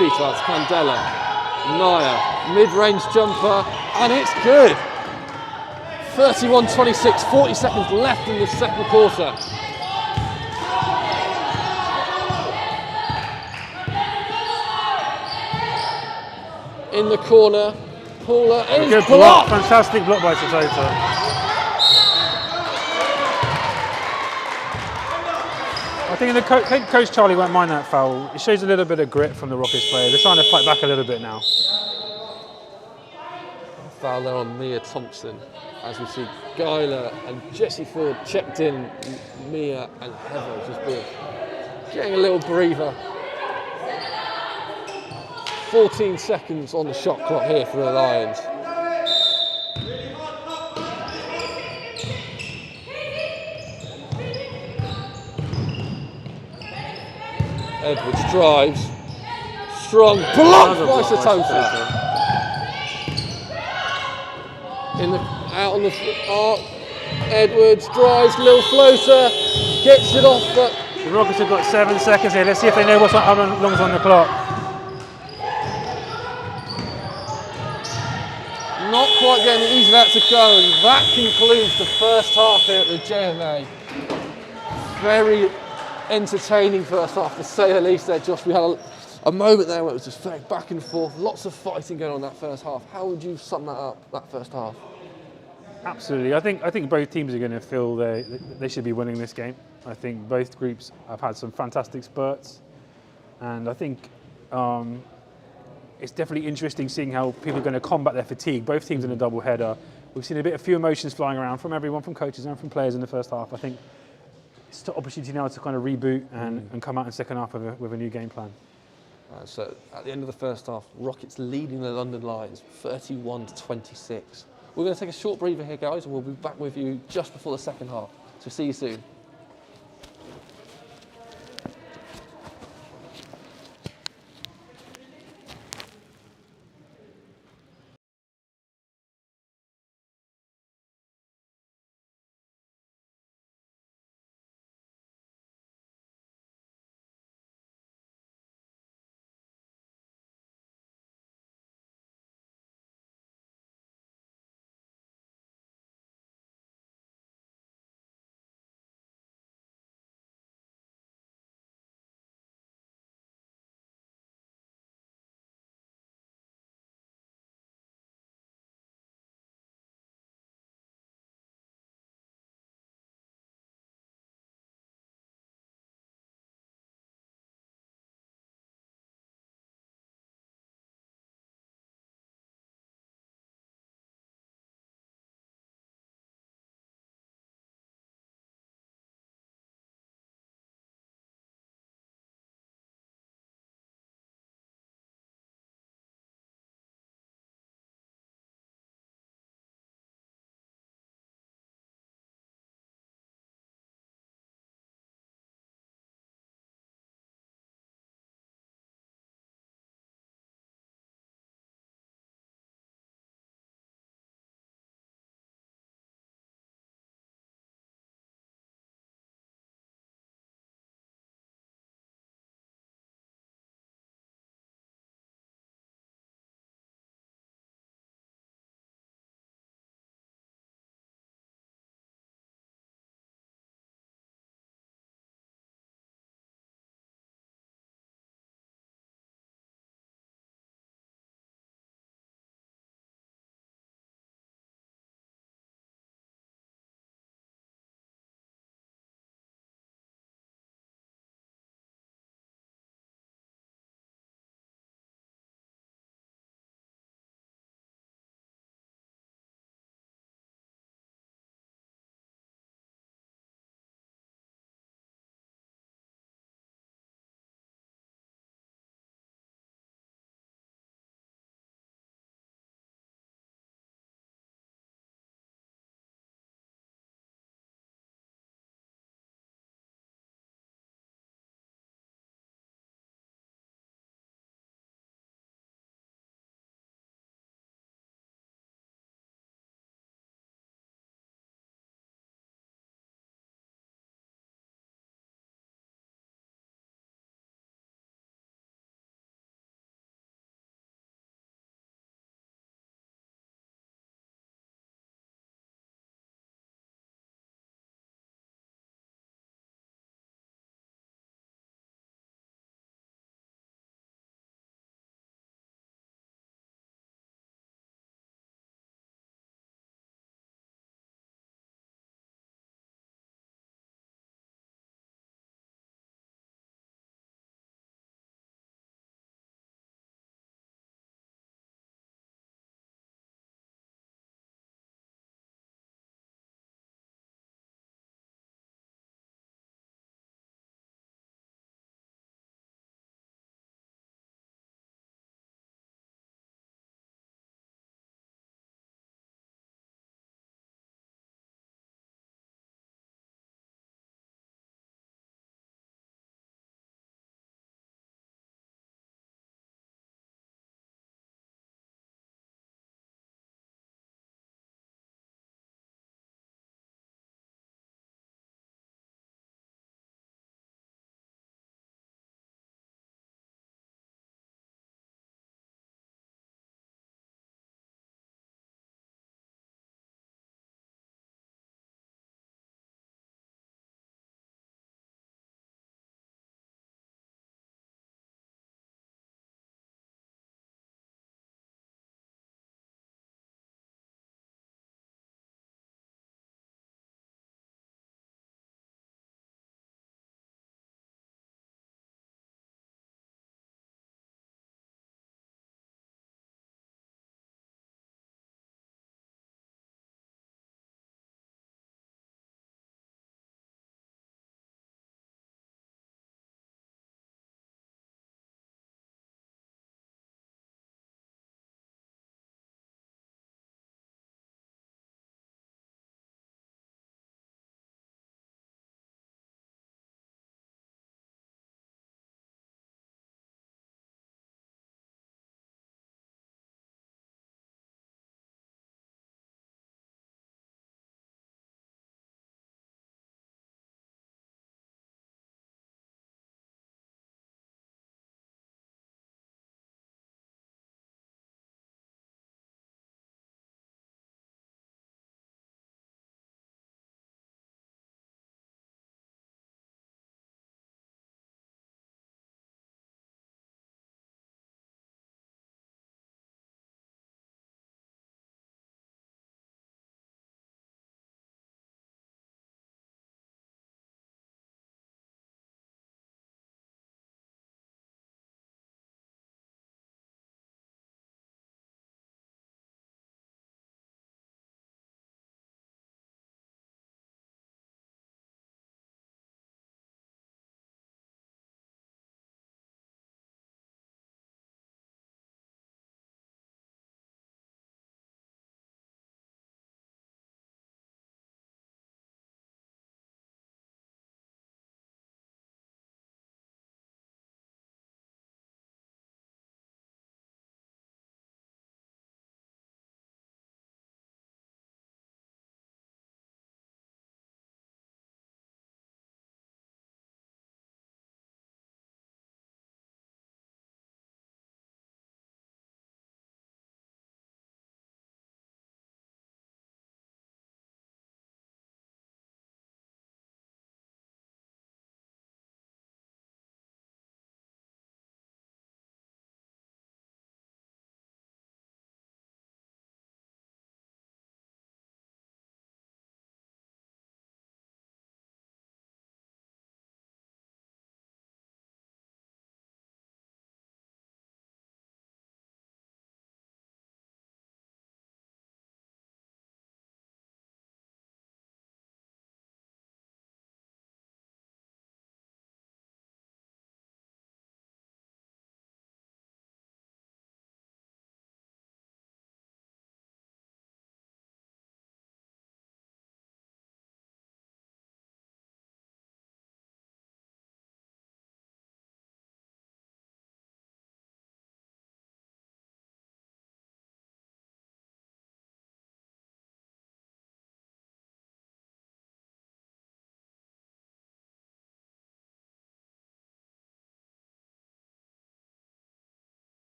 Seatarts, Candela, Nia, mid-range jumper, and it's good. 31-26, 40 seconds left in this second quarter. In the corner, Paula is good blocked. Fantastic block by Satya. I think Coach Charlie won't mind that foul. It shows a little bit of grit from the Rockets player. They're trying to fight back a little bit now. Foul there on Mia Thompson, as we see Guyler and Jessie Ford checked in. Mia and Heather just been getting a little breather. 14 seconds on the shot clock here for the Lions. Edwards drives. Strong block by Satya. Out on the arc. Edwards drives, little floater, gets it off, but the Rockets have got 7 seconds here. Let's see if they know how long's on the clock. Not quite getting the ease of that to go, and that concludes the first half here at the JMA. Very entertaining first half, to say the least there, Josh. We had a moment there where it was just very back and forth, lots of fighting going on in that first half. How would you sum that up, that first half? Absolutely. I think both teams are going to feel they should be winning this game. I think both groups have had some fantastic spurts. And I think it's definitely interesting seeing how people are going to combat their fatigue. Both teams in a double header. We've seen a few emotions flying around from everyone, from coaches and from players in the first half. I think it's an opportunity now to kind of reboot and come out in the second half with a new game plan. So at the end of the first half, Rockets leading the London Lions 31-26. We're going to take a short breather here, guys, and we'll be back with you just before the second half. So see you soon.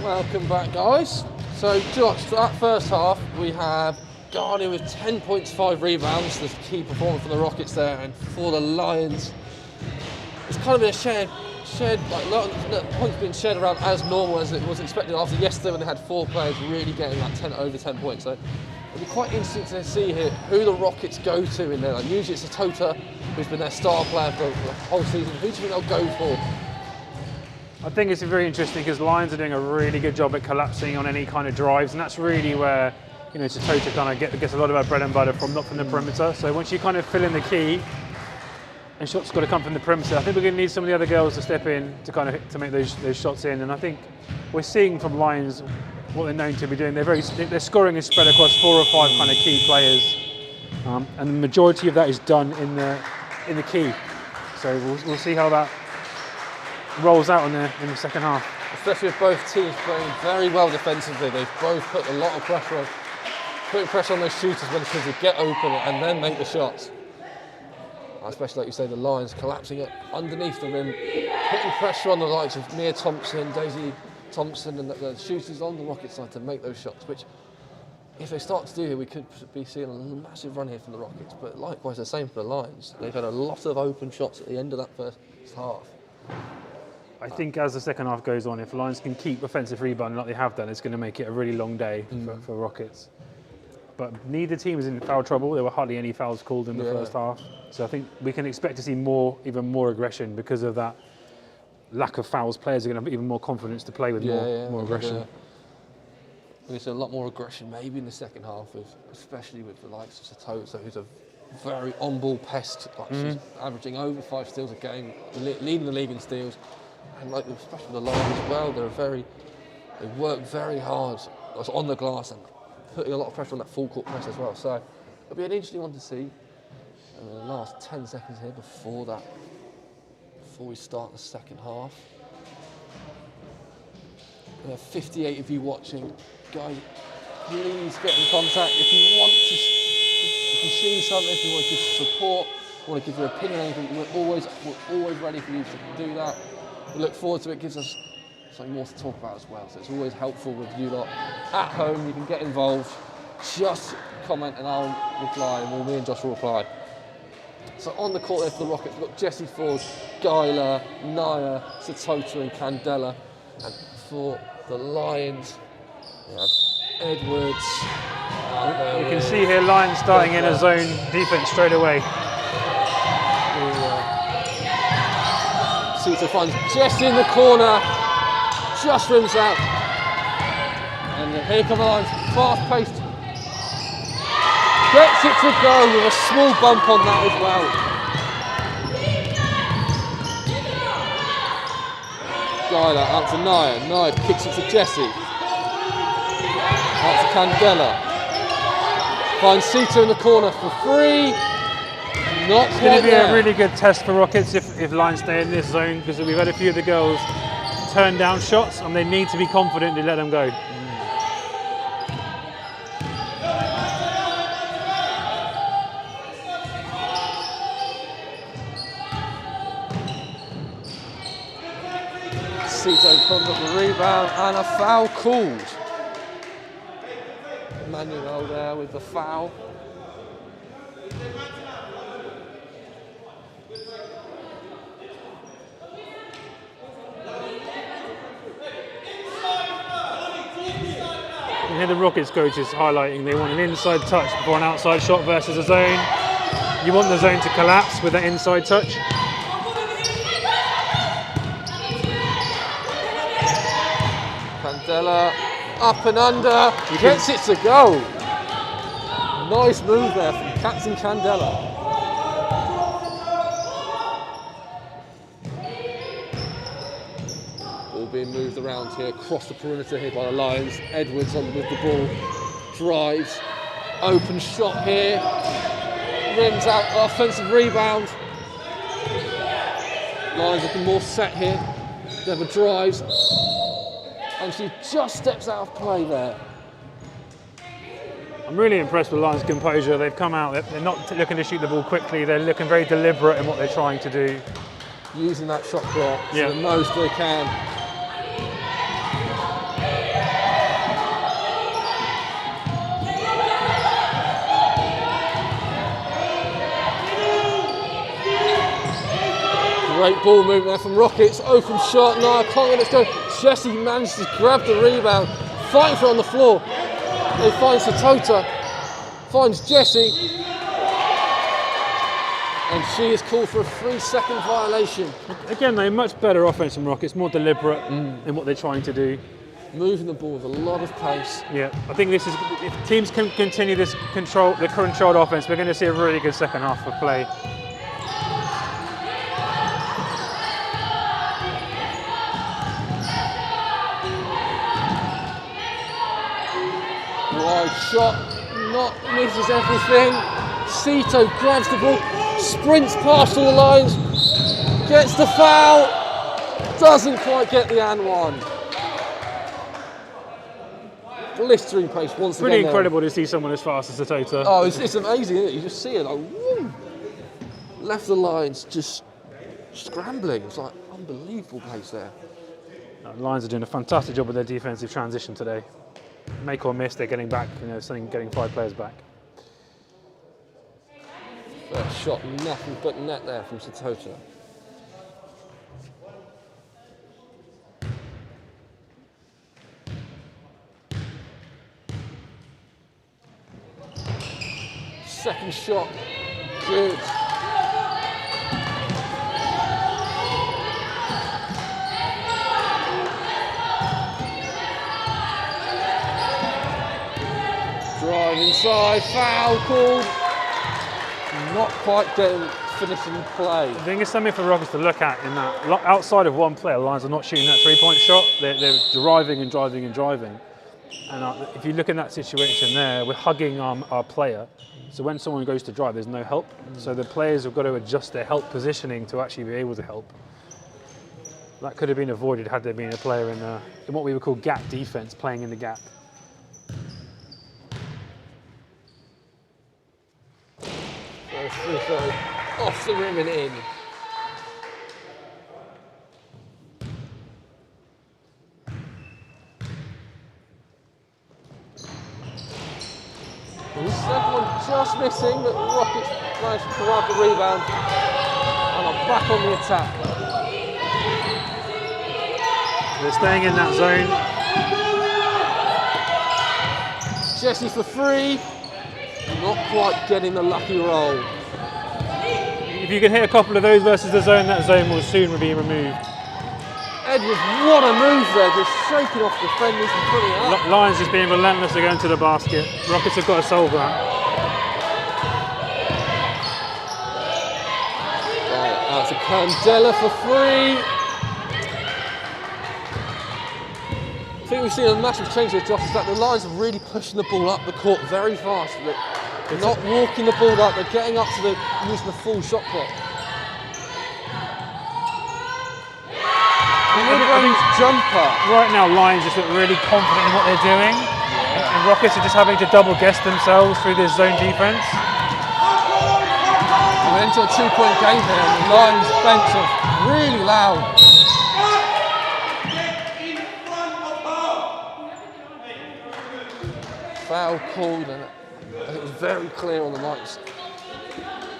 Welcome back, guys. So, Josh, that first half, we have Gandhi with 10 points, 5 rebounds, the key performance for the Rockets there, and for the Lions, it's kind of been a shared like, points being shared around as normal as it was expected after yesterday when they had 4 players really getting like over 10 points. So it'll be quite interesting to see here who the Rockets go to in there. Like, usually it's Satya, who's been their star player for the whole season. Who do you think they'll go for? I think it's very interesting because Lions are doing a really good job at collapsing on any kind of drives, and that's really where, you know, Satya kind of gets a lot of our bread and butter from, not from the perimeter. So once you kind of fill in the key, and shots got to come from the perimeter, I think we're going to need some of the other girls to step in to kind of to make those shots in. And I think we're seeing from Lions what they're known to be doing. Their scoring is spread across 4 or 5 kind of key players, and the majority of that is done in the key. So we'll see how that rolls out in the second half. Especially with both teams playing very well defensively. They've both put a lot of pressure on, putting pressure on those shooters when they get open and then make the shots. Especially, like you say, the Lions collapsing it underneath the rim, putting pressure on the likes of Mia Thompson, Daisy Thompson, and the shooters on the Rocket side to make those shots, which, if they start to do here, we could be seeing a massive run here from the Rockets. But likewise, the same for the Lions. They've had a lot of open shots at the end of that first half. I think as the second half goes on, if the Lions can keep offensive rebounding like they have done, it's going to make it a really long day for Rockets. But neither team is in foul trouble. There were hardly any fouls called in the first half. So I think we can expect to see even more aggression because of that lack of fouls. Players are going to have even more confidence to play with more aggression. We're going to see a lot more aggression maybe in the second half, especially with the likes of Satya, who's a very on-ball pest. Like she's averaging over 5 steals a game, leading the league in steals. And like, especially the Lions as well, they work very hard on the glass and putting a lot of pressure on that full court press as well. So it'll be an interesting one to see. And the last 10 seconds here before we start the second half. We have 58 of you watching. Guys, please get in contact if you want to, if you see something, if you want to give support, want to give your opinion on anything, we're always ready for you to do that. We look forward to it. It gives us something more to talk about as well. So it's always helpful with you lot at home. You can get involved. Just comment and I'll reply, and me and Josh will reply. So on the court there for the Rockets, we've got Jessie Ford, Guyla, Naya, Satya and Candela. And for the Lions, we have Edwards. You can see here Lions starting in a zone defense straight away. Satya finds Jessie in the corner, just rims out. And here come the Lions, fast-paced. Gets it to go with a small bump on that as well. Guyla out to Naya. Naya kicks it to Jessie. Out to Candela. Finds Satya in the corner for 3. Not It's going to be a really good test for Rockets if Lions stay in this zone, because we've had a few of the girls turn down shots and they need to be confident to let them go. Satya comes up the rebound and a foul called. Manuel there with the foul. And here the Rockets coach is highlighting they want an inside touch before an outside shot versus a zone. You want the zone to collapse with that inside touch. Candela up and under, gets it to go. Nice move there from Captain Candela. Ball being moved around here, across the perimeter here by the Lions. Edwards on with the ball, drives, open shot here, rims out, offensive rebound. Lions looking more set here. Never drives. And she just steps out of play there. I'm really impressed with Lions' composure. They've come out, they're not looking to shoot the ball quickly, they're looking very deliberate in what they're trying to do. Using that shot clock to the most they can. Great ball movement there from Rockets. Open shot. No, I can't let it go. Jesse manages to grab the rebound. Fighting for it on the floor. They find Satota. Finds Jesse. And she is called for a 3-second violation. Again, though, much better offense from Rockets, more deliberate in what they're trying to do. Moving the ball with a lot of pace. Yeah, I think this is, if teams can continue the controlled offense, we're going to see a really good second half of play. Wide shot, misses everything. Cito grabs the ball, sprints past all the lines, gets the foul, doesn't quite get the and one. Blistering pace once again. Pretty incredible to see someone as fast as Satota. Oh, it's amazing, isn't it? You just see it like, woo, left the lines, just scrambling. It's like unbelievable pace there. The Lions are doing a fantastic job with their defensive transition today. Make or miss, they're getting back, getting 5 players back. First shot, nothing but net there from Satota. Second shot, good. Drive inside, foul called. Not quite finishing play. I think it's something for Rockets to look at in that. Outside of one player, the Lions are not shooting that 3-point shot. They're driving and driving and driving. And if you look in that situation there, we're hugging our player. So when someone goes to drive, there's no help. So the players have got to adjust their help positioning to actually be able to help. That could have been avoided had there been a player in what we would call gap defense, playing in the gap. Free throw off the rim and in. And the second one just missing, but the Rockets managed to grab the rebound and are back on the attack. They're staying in that zone. Jesse for 3, not quite getting the lucky roll. If you can hit a couple of those versus the zone, that zone will soon be removed. Edwards, what a move there, just shaking off defenders and putting it up. Lions just being relentless to go into the basket. Rockets have got to solve that. Right, out to Candela for 3. I think we've seen a massive change here, Josh, is that the Lions are really pushing the ball up the court very fast. They're not walking the ball up, they're getting up to using the full shot clock. Mid-range jumper. Right now, Lions just look really confident in what they're doing. And Rockets are just having to double guess themselves through this zone defense. We're into a 2-point game here, and the Lions bench are really loud. Foul called, and it was very clear on the mics.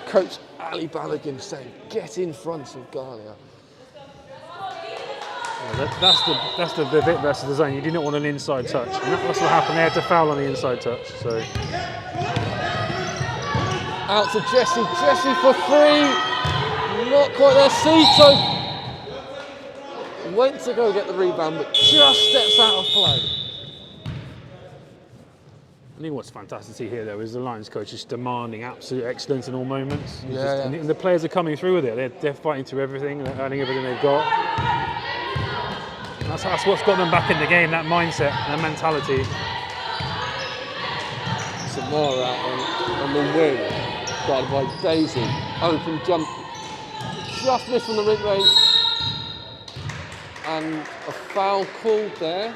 Coach Ali Balogun saying, "Get in front of Galia." That's the bit versus the zone. You do not want an inside touch, and that's what happened. They had to foul on the inside touch. So out to Jesse. Jesse for 3. Not quite there. Cito went to go get the rebound, but just steps out of play. I think what's fantastic to see here, though, is the Lions coach is demanding absolute excellence in all moments. Yeah. And the players are coming through with it. They're fighting through everything, they're earning everything they've got. That's what's got them back in the game, that mindset, that mentality. Samara on the wing, guarded by Daisy. Open jump, just missed from the mid-range. And a foul called there.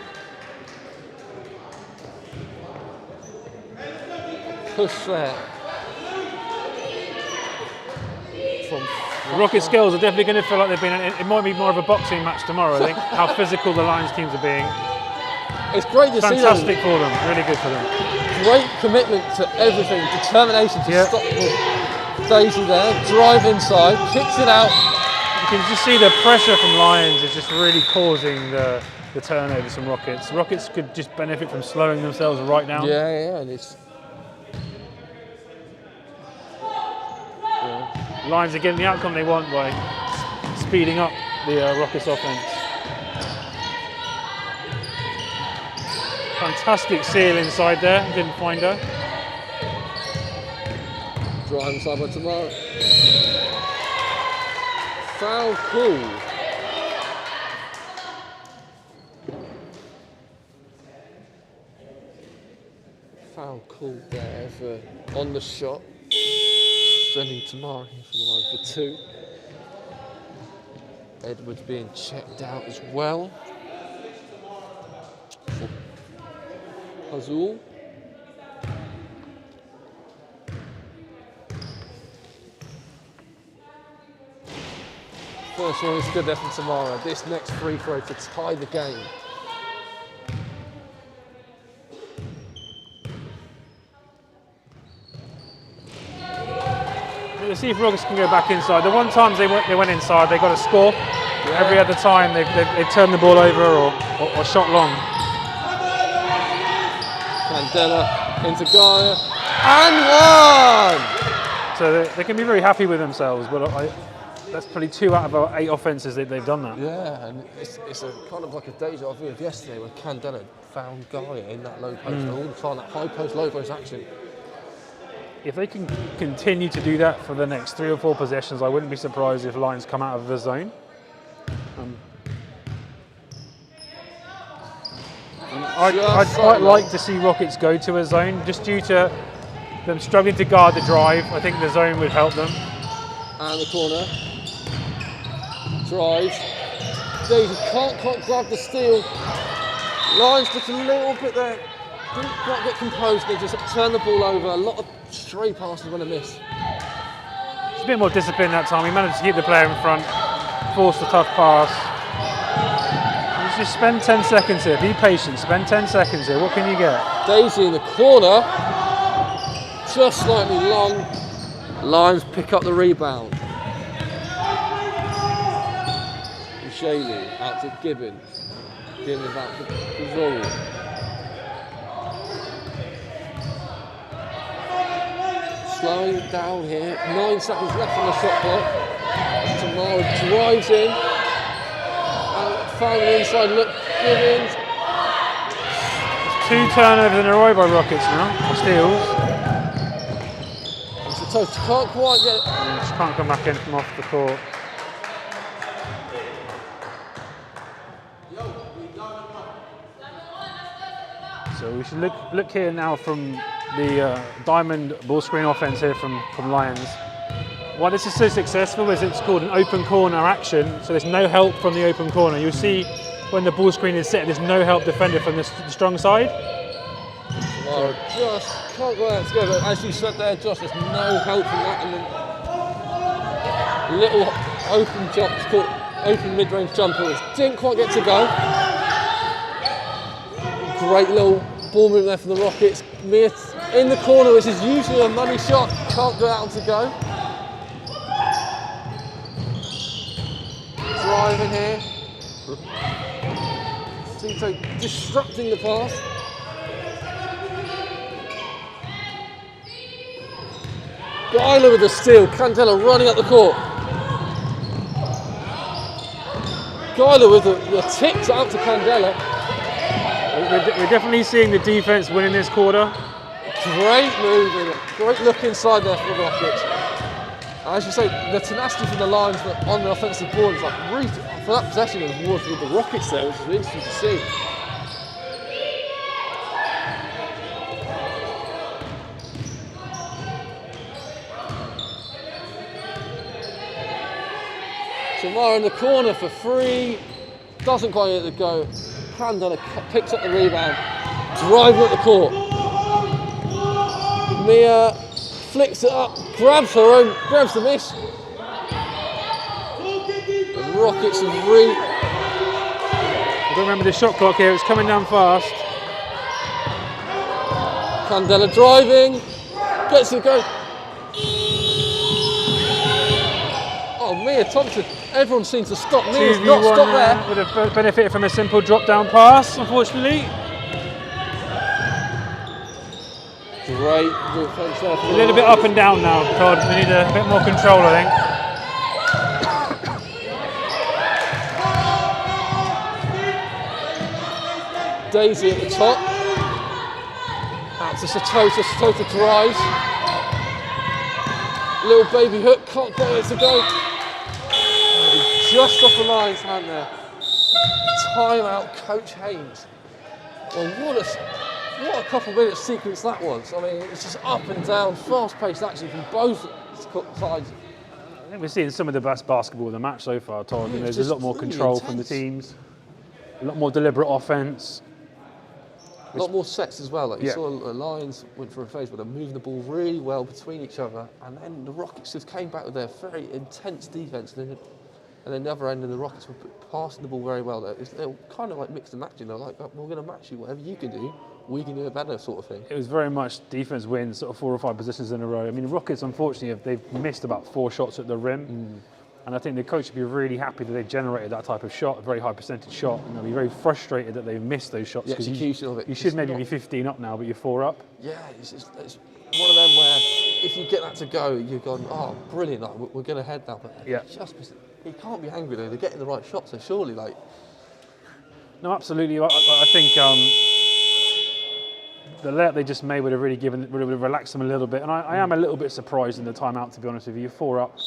Push there. The Rockets girls are definitely going to feel like they've been. It might be more of a boxing match tomorrow. I think how physical the Lions teams are being. It's great to see them. Fantastic for them. Really good for them. Great commitment to everything. Determination to stop Daisy there. Drive inside, kicks it out. You can just see the pressure from Lions is just really causing the turnovers from Rockets. Rockets could just benefit from slowing themselves right down. Yeah, and it's... Lions are getting the outcome they want by speeding up the Rockets offense. Fantastic seal inside there, didn't find her. Drive inside by tomorrow. Foul call. Foul call there for on the shot. Sending Tamari from the line for 2. Edwards being checked out as well. For Azul. First one is good there from Tamara. This next free throw to tie the game. We'll see if Rockets can go back inside. The one time they went inside, they got a score. Yeah. Every other time they've turned the ball over or shot long. Candela into Gaia and 1! So they can be very happy with themselves, but that's probably 2 out of 8 offences that they've done that. Yeah, and it's a kind of like a deja vu of yesterday when Candela found Gaia in that low post all the time, that high post, low post action. If they can continue to do that for the next 3 or 4 possessions, I wouldn't be surprised if Lions come out of the zone. I'd quite like to see Rockets go to a zone, just due to them struggling to guard the drive. I think the zone would help them. And the corner. Drives. Daisy can't quite grab the steal. Lions just a little bit there. Didn't quite get composed. They just turn the ball over. A lot of stray passes when a miss. It's a bit more discipline that time. He managed to keep the player in front, force the tough pass. Just spend 10 seconds here. Be patient. Spend 10 seconds here. What can you get? Daisy in the corner. Just slightly long. Lions pick up the rebound. Shaylee out to Gibbons. Gibbons out to Gazol. Slowing down here. 9 seconds left on the shot clock. Tamara drives in. And found the inside look. Gibbons. 2 turnovers in a row by Rockets now. Or steals. It's a toast. Can't quite get it. Just can't come back in from off the court. So we should look here now from the diamond ball screen offense here from Lions. Why this is so successful is it's called an open corner action, so there's no help from the open corner. You'll see when the ball screen is set, there's no help defender from the strong side. Well, Josh can't go out together. As you said there, Josh, there's no help from that. And then little open jumps called open mid-range jumper, which didn't quite get to go. Great little ball movement there from the Rockets. Mia in the corner, which is usually a money shot, can't go out to go. Driving here. Tito disrupting the pass. Guyler with the steal, Candela running up the court. Guyler with the tips out to Candela. We're definitely seeing the defense winning this quarter. Great move, great look inside there for the Rockets. As you say, the tenacity from the Lions on the offensive board is like really, for that possession, it was with the Rockets there, which is really interesting to see. Tamara in the corner for 3, doesn't quite get the go. Candela picks up the rebound, driving at the court. Mia flicks it up, grabs the miss. The Rockets have I don't remember the shot clock here, it's coming down fast. Candela driving, gets the go. Oh, Mia Thompson Everyone seems to stop. Neil's 2v1 not stopped there. would have benefited from a simple drop-down pass, unfortunately. Great defense there. A little bit up and down now, Todd. We need a bit more control, I think. Daisy at the top. Out to Satya drives. Little baby hook, can't get it to go. Just off the line's hand there. Timeout, Coach Haynes. Well, what a couple of minutes sequence that was. I mean, it's just up and down, fast-paced action from both sides. I think we're seeing some of the best basketball of the match so far, Todd. Yeah, There's a lot more really control intense from the teams, a lot more deliberate offense. A lot more sets as well. Like you Yeah. saw the Lions went for a phase where they're moving the ball really well between each other, and then the Rockets just came back with their very intense defense. And then the other end of the Rockets were passing the ball very well. They were kind of like mixed and matching. They're like, we're going to match you. Whatever you can do, we can do it better, sort of thing. It was very much defense wins, sort of 4 or 5 positions in a row. I mean, the Rockets, unfortunately, they've missed about 4 shots at the rim. And I think the coach would be really happy that they generated that type of shot, a very high percentage shot. And they'll be very frustrated that they've missed those shots. The execution of it. You should maybe be 15 up now, but you're 4 up. Yeah, it's one of them where if you get that to go, you're going, oh, brilliant, like, we're going to head now. But Yeah. you can't be angry though. They're getting the right shots, so surely, like. No, absolutely. I think the layup they just made would have really would have relaxed them a little bit. And I am a little bit surprised in the timeout, to be honest with you. You're 4 up.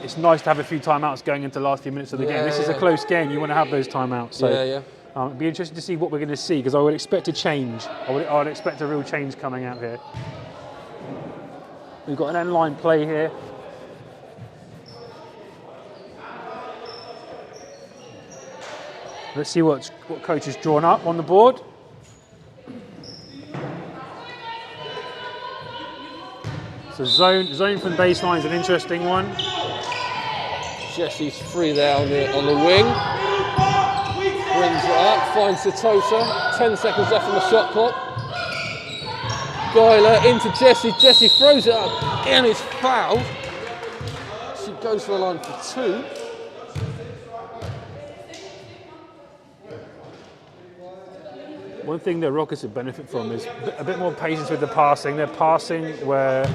It's nice to have a few timeouts going into the last few minutes of the game. This is a close game. You want to have those timeouts. So it'd be interesting to see what we're going to see, because I would expect a change. I would expect a real change coming out here. We've got an end line play here. Let's see what coach has drawn up on the board. So zone from baseline is an interesting one. Jesse's free there on the wing. Brings it up, finds Satya. 10 seconds left on the shot clock. Guyler into Jesse. Jesse throws it up and it's fouled. She goes for the line for 2. One thing that Rockets would benefit from is a bit more patience with the passing. They're passing where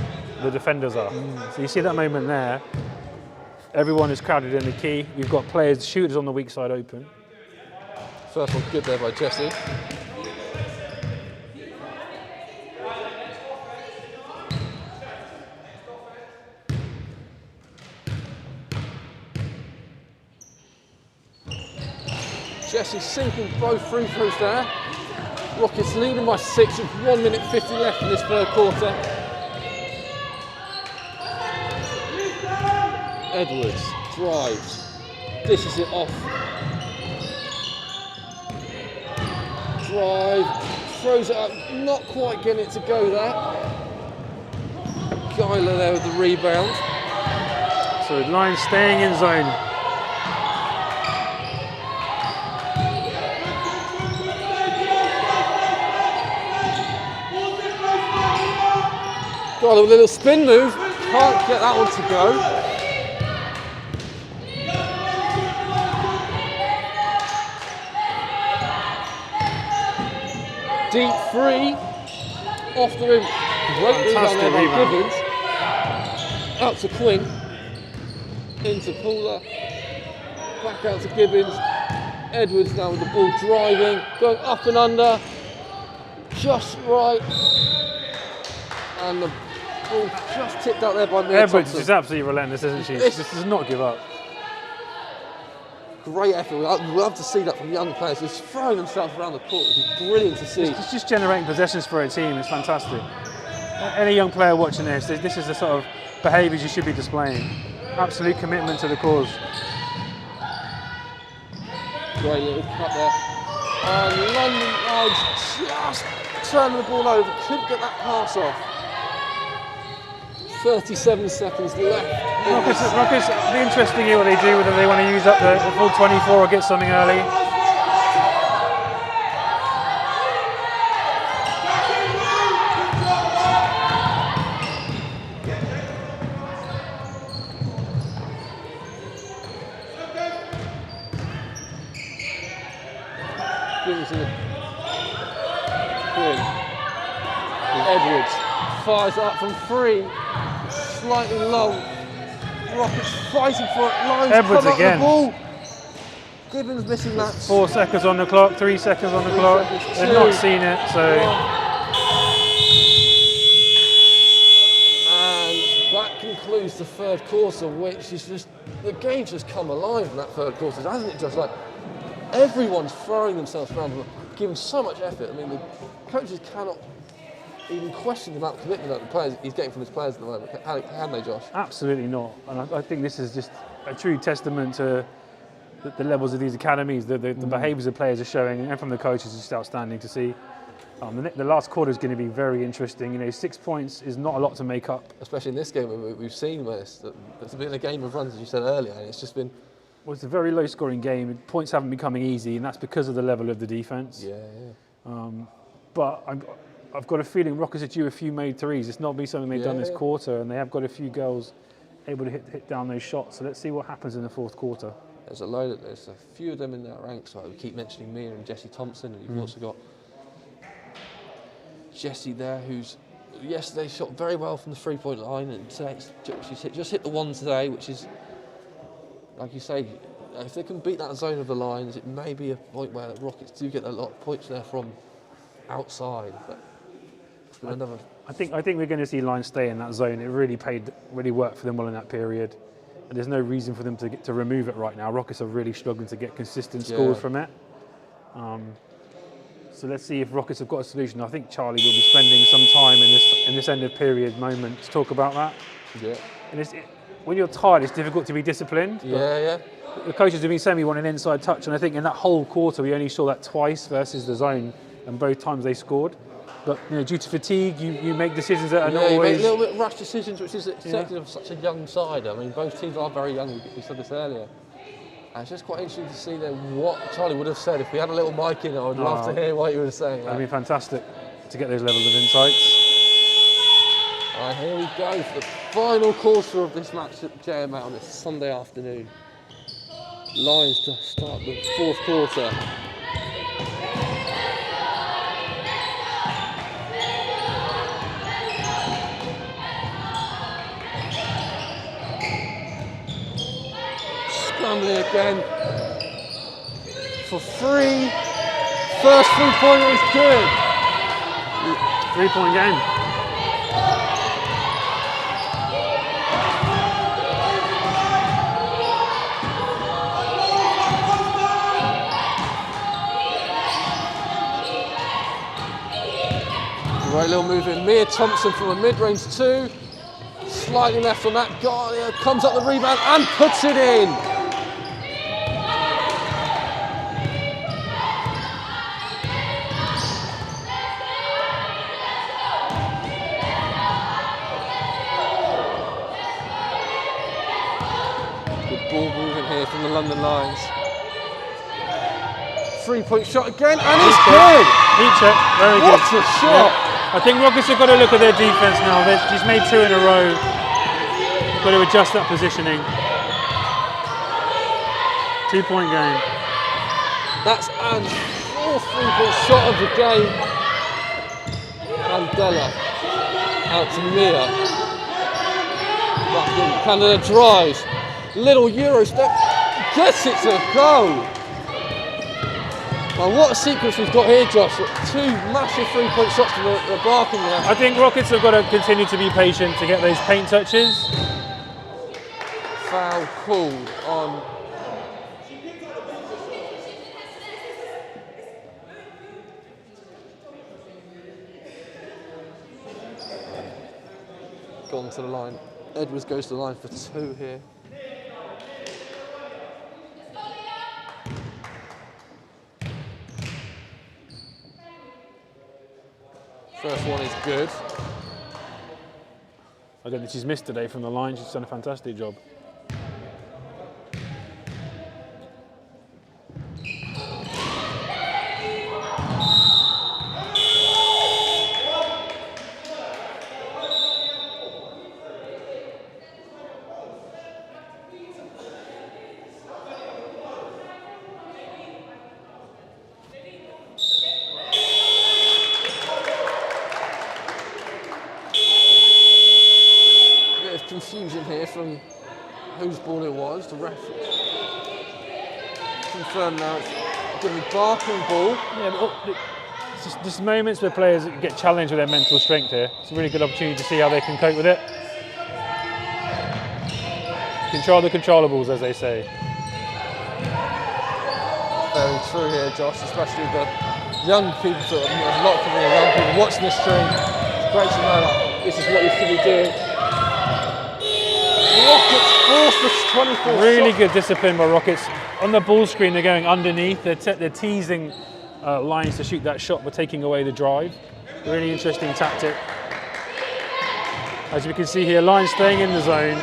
the defenders are. So you see that moment there. Everyone is crowded in the key. We've got players, shooters on the weak side open. First one good there by Jesse. Jesse sinking both free throws there. Rockets leading by 6 with 1 minute 50 left in this third quarter. Edwards drives, dishes it off. Drive, throws it up, not quite getting it to go there. Guyler there with the rebound. So Lions staying in zone. Got a little spin move, can't get that one to go. Deep 3, off the rim. Great rebound there by Gibbons. Out to Quinn, into Pooler, back out to Gibbons. Edwards now with the ball driving, going up and under, just right. And the ball just tipped out there by Mia Edwards Thompson. is absolutely relentless, isn't she? She just does not give up. Great effort. I'd love to see that from young players, just throwing themselves around the court. It's brilliant to see. It's just generating possessions for a team. It's fantastic. Any young player watching this is the sort of behaviours you should be displaying. Absolute commitment to the cause. Great little cut there. And London Lions just turning the ball over. Couldn't get that pass off. 37 seconds left. Rockets, it'll be interesting to hear what they do, whether they want to use up the full 24 or get something early. Gives it. Quinn. Edwards fires it up from 3. Slightly low. Rockets fighting for it. Lines Edwards come up again. the ball. Gibbons missing that. 4 seconds on the clock, 3 seconds on the clock. seconds, They've 2, not seen it, so 1. And that concludes the third quarter, which is just, the game's just come alive in that third quarter, hasn't it? Just like everyone's throwing themselves around, giving so much effort. I mean, the coaches cannot even question the amount of commitment that the players he's getting from his players at the moment, can they, Josh? absolutely not. And I think this is just a true testament to the levels of these academies, the behaviours the players are showing, and from the coaches, is just outstanding to see. The last quarter is going to be very interesting. You know, 6 points is not a lot to make up. Especially in this game, we've seen this. It's been a game of runs, as you said earlier, and it's just been. Well, it's a very low-scoring game. Points haven't been coming easy, and that's because of the level of the defence. Yeah. But I've got a feeling Rockets are due a few made threes. It's not been something they've done this quarter, and they have got a few girls able to hit down those shots. So let's see what happens in the fourth quarter. There's a few of them in that ranks. Right? We keep mentioning Mia and Jessie Thompson, and you've also got Jessie there, who's yesterday shot very well from the three-point line, and today she's just hit the one today, which is, like you say, if they can beat that zone of the lines, it may be a point where the Rockets do get a lot of points there from outside. But it's been another. I think we're going to see lines stay in that zone. It really worked for them well in that period, and there's no reason for them to remove it right now. Rockets are really struggling to get consistent scores from it. So let's see if Rockets have got a solution. I think Charlie will be spending some time in this end of period moment to talk about that. Yeah. And when you're tired, it's difficult to be disciplined. Yeah. The coaches have been saying we want an inside touch, and I think in that whole quarter we only saw that twice versus the zone, and both times they scored. But due to fatigue, you make decisions that are not always. You make a little bit rash decisions, which is expected of such a young side. I mean, both teams are very young. We said this earlier. And it's just quite interesting to see then what Charlie would have said if we had a little mic in. I would love to hear what he was saying. That'd be fantastic to get those levels of insights. All right, here we go for the final quarter of this match at JMA on this Sunday afternoon. Lions to start the fourth quarter. Scrambling again for 3. First 3-pointer is good. 3-point game. Great little move in. Mia Thompson from a mid-range 2. Slightly left on that. Gandhi comes up the rebound and puts it in. Good ball movement here from the London Lions. 3-point shot again, and it's good. Each very good. What a shot! Yeah. I think Rockets have got to look at their defence now. He's made 2 in a row. They've got to adjust that positioning. 2-point game. That's Anne's 4th 3-point shot of the game. Candela out to Mia. Back in. Candela drives. Little Euro step. Gets it to go. Well, what a sequence we've got here, Josh. 2 massive 3-point shots from the Barking there. I think Rockets have got to continue to be patient to get those paint touches. Foul called on. Gone to the line. Edwards goes to the line for 2 here. First one is good. I don't think she's missed today from the line. She's done a fantastic job. confusion here from whose ball it was. The ref confirmed now it's going to be Barking ball. Yeah, but it's just moments where players get challenged with their mental strength here. It's a really good opportunity to see how they can cope with it. Control the controllables, as they say. Very true here, Josh, especially the young people, a lot of the young people watching this stream. It's great to know that this is what you should be doing. Rockets forced the 24 Really shot. good discipline by Rockets. On the ball screen, they're going underneath. They're teasing lines to shoot that shot, but taking away the drive. Really interesting tactic. As we can see here, Lions staying in the zone.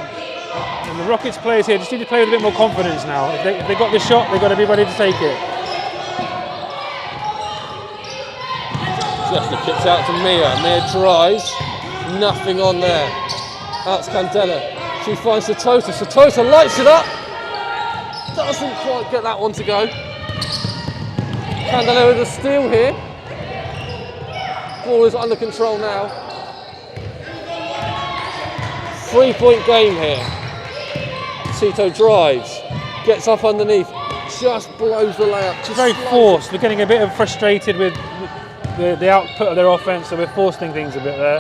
And the Rockets players here just need to play with a bit more confidence now. If they got the shot, they've got to be ready to take it. Just the kicks out to Mia. Mia drives. Nothing on there. That's Candela. She finds Satota. Satota lights it up. Doesn't quite get that one to go. Candela with a steal here. Ball is under control now. 3-point game here. Tito drives, gets up underneath, just blows the layup. It's very forced. We're getting a bit frustrated with the output of their offense, so we're forcing things a bit there.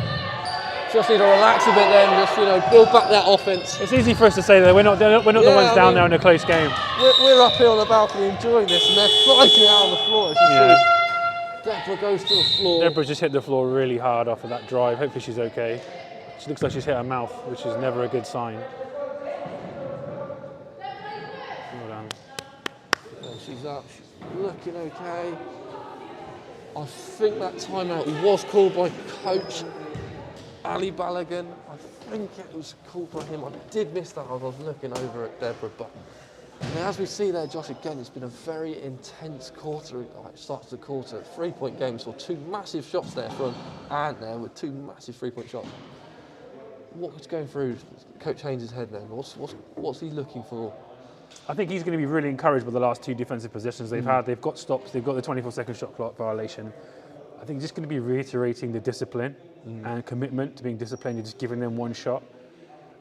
Just need to relax a bit then, just build back that offense. It's easy for us to say that we're not the ones down there in a close game. We're up here on the balcony enjoying this, and they're flying out on the floor. As you see. Deborah goes to the floor. Deborah just hit the floor really hard off of that drive. Hopefully she's okay. She looks like she's hit her mouth, which is never a good sign. Well done. And she's up, she's looking okay. I think that timeout was called by Coach Ali Balogun. I think it was called by him. I did miss that. I was looking over at Deborah, but as we see there, Josh, again, it's been a very intense quarter. Start to the quarter, 3-point game. Saw two massive shots there from Ant there with two massive 3-point shots. What's going through Coach Haynes' head then? What's he looking for? I think he's going to be really encouraged by the last two defensive possessions they've had. They've got stops. They've got the 24-second shot clock violation. I think just going to be reiterating the discipline and commitment to being disciplined and just giving them one shot.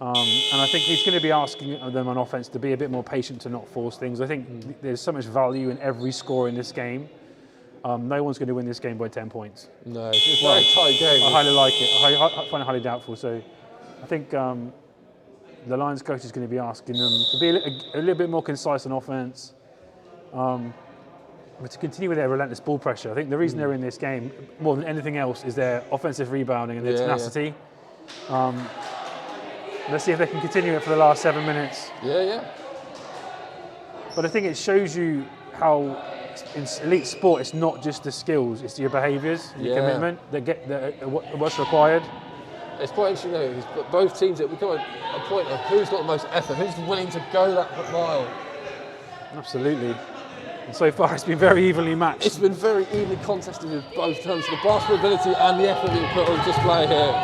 And I think he's going to be asking them on offense to be a bit more patient, to not force things. I think there's so much value in every score in this game. No one's going to win this game by 10 points. No, it's a very tight game. I highly like it. I find it highly doubtful. So I think the Lions coach is going to be asking them to be a little bit more concise on offense, but to continue with their relentless ball pressure. I think the reason they're in this game, more than anything else, is their offensive rebounding and their tenacity. Let's see if they can continue it for the last 7 minutes. Yeah. But I think it shows you how in elite sport, it's not just the skills, it's your behaviours, your commitment, what's required. It's quite interesting though, because both teams, it become a point of who's got the most effort, who's willing to go that mile. Absolutely. And so far, it's been very evenly matched. It's been very evenly contested with both terms, the basketball ability and the effort being put on display here.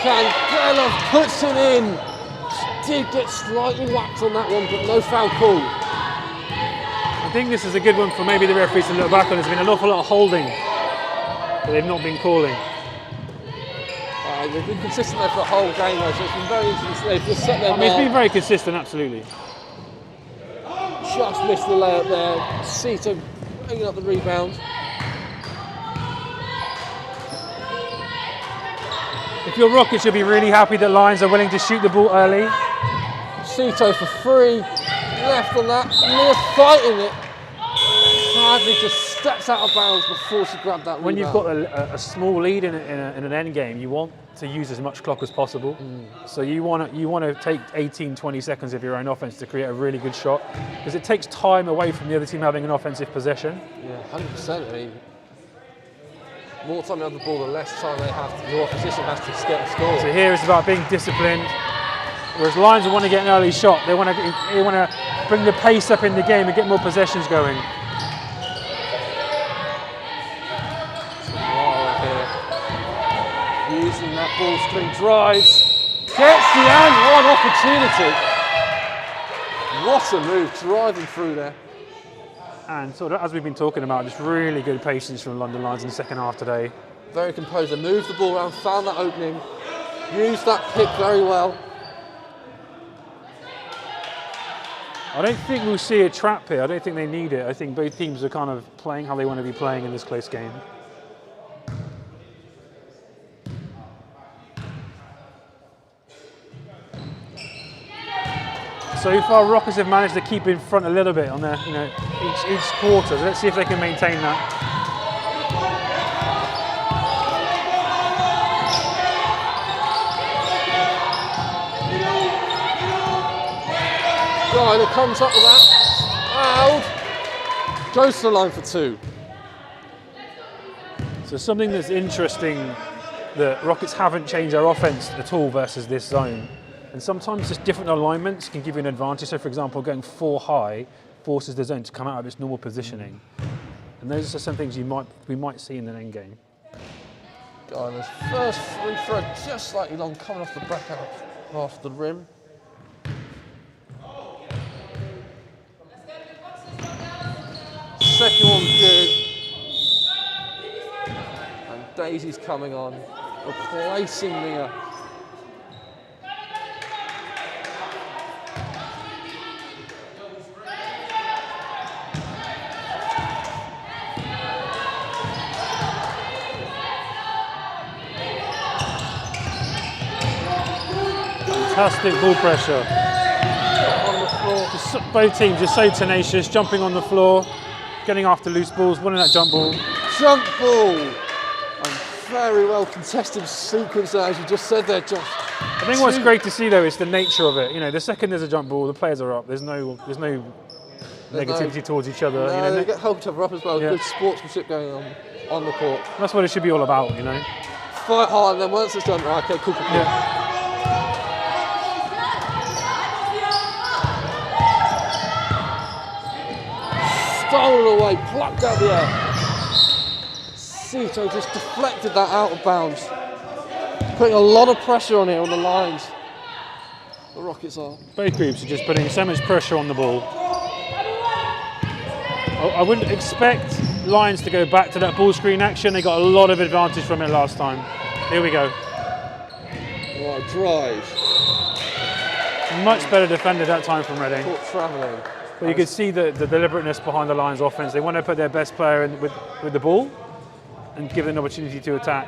Candela puts it in. Did get slightly whacked on that one, but no foul call. I think this is a good one for maybe the referees to look back on. There's been an awful lot of holding that they've not been calling. They've been consistent there for the whole game, though, so it's been very interesting. They've just set them It's been very consistent, absolutely. Just missed the layup there. Sito bringing up the rebound. If you're Rockets, you'll be really happy that Lions are willing to shoot the ball early. Sito for free, left on that, Mia fighting it. Sadly just steps out of bounds before she grabbed that rebound. When you've got a small lead in an end game, you want to use as much clock as possible. So you want to take 18, 20 seconds of your own offense to create a really good shot, because it takes time away from the other team having an offensive possession. Yeah, 100%. I mean, more time they have the ball, the less time they have to, the opposition has to get a score. So here it's about being disciplined. Whereas Lions want to get an early shot, they want to bring the pace up in the game and get more possessions going. Using that ball screen, drives, gets the and one opportunity. What a move, driving through there. And sort of, as we've been talking about, just really good patience from London Lions in the second half today. Very composed. They moved the ball around, found that opening, used that pick very well. I don't think we'll see a trap here. I don't think they need it. I think both teams are kind of playing how they want to be playing in this close game. So far, Rockets have managed to keep in front a little bit on their, each quarter. So let's see if they can maintain that. Ryder comes up with that. Fouled. Goes to the line for 2. So something that's interesting, that Rockets haven't changed their offense at all versus this zone. And sometimes just different alignments can give you an advantage. So for example, going 4 high forces the zone to come out of its normal positioning. And those are some things we might see in the end game. Guyler's first free throw just slightly long, coming off the back off the rim. Second one good. And Daisy's coming on, replacing Mia. Fantastic ball pressure. On the floor. Both teams are so tenacious, jumping on the floor, getting after loose balls, winning that jump ball. Jump ball! And very well contested sequence there, as you just said there, Josh. I think what's great to see though is the nature of it. The second there's a jump ball, the players are up. There's no negativity towards each other. No, they get help each other up as well. Yeah. Good sportsmanship going on the court. That's what it should be all about, Fight hard, and then once it's done, right, okay, cool. Yeah. Stolen away, plucked out the air. Sito just deflected that out of bounds. Putting a lot of pressure on here on the lines. The Rockets are. Both groups are just putting so much pressure on the ball. I wouldn't expect Lions to go back to that ball screen action. They got a lot of advantage from it last time. Here we go. Right, drive. Much better defended that time from Reading. Caught travelling. But you could see the deliberateness behind the Lions' offense. They want to put their best player in with the ball and give them an opportunity to attack.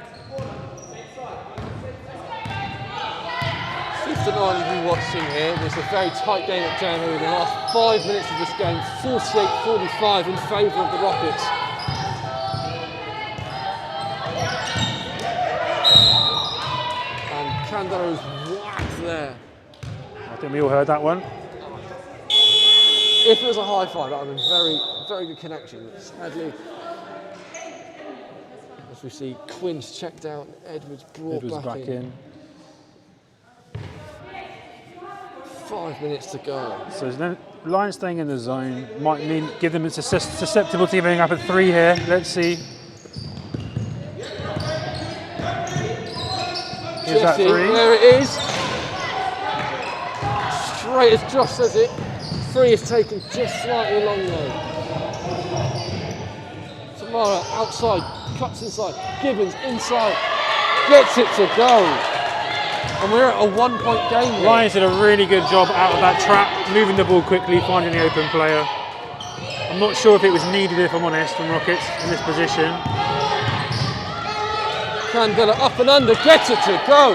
59 of you watching here. It's a very tight game at JMO in the last 5 minutes of this game. 48-45 in favour of the Rockets. And Candelo's whacked there. I think we all heard that one. If it was a high five, that would have been very, very good connection. Sadly, as we see, Quinn's checked out and Edwards brought back in. 5 minutes to go. So the Lions staying in the zone might mean give them a susceptible to giving up at 3 here. Let's see. Here's that 3. There it is. Straight as Josh says it. 3 is taken just slightly long though. Tamara outside, cuts inside. Gibbons inside, gets it to go. And we're at a 1-point game here. Lions did a really good job out of that trap, moving the ball quickly, finding the open player. I'm not sure if it was needed, if I'm honest, from Rockets in this position. Candela up and under, gets it to go.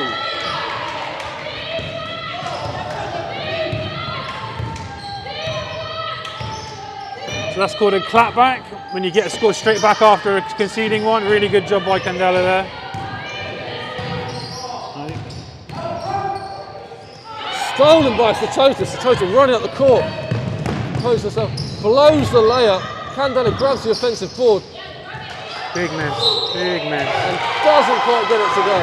So that's called a clapback, when you get a score straight back after conceding one. Really good job by Candela there. Stolen by Satota. Satota running up the court. Poses herself, blows the layup. Candela grabs the offensive board. Big miss, big miss. And doesn't quite get it to go.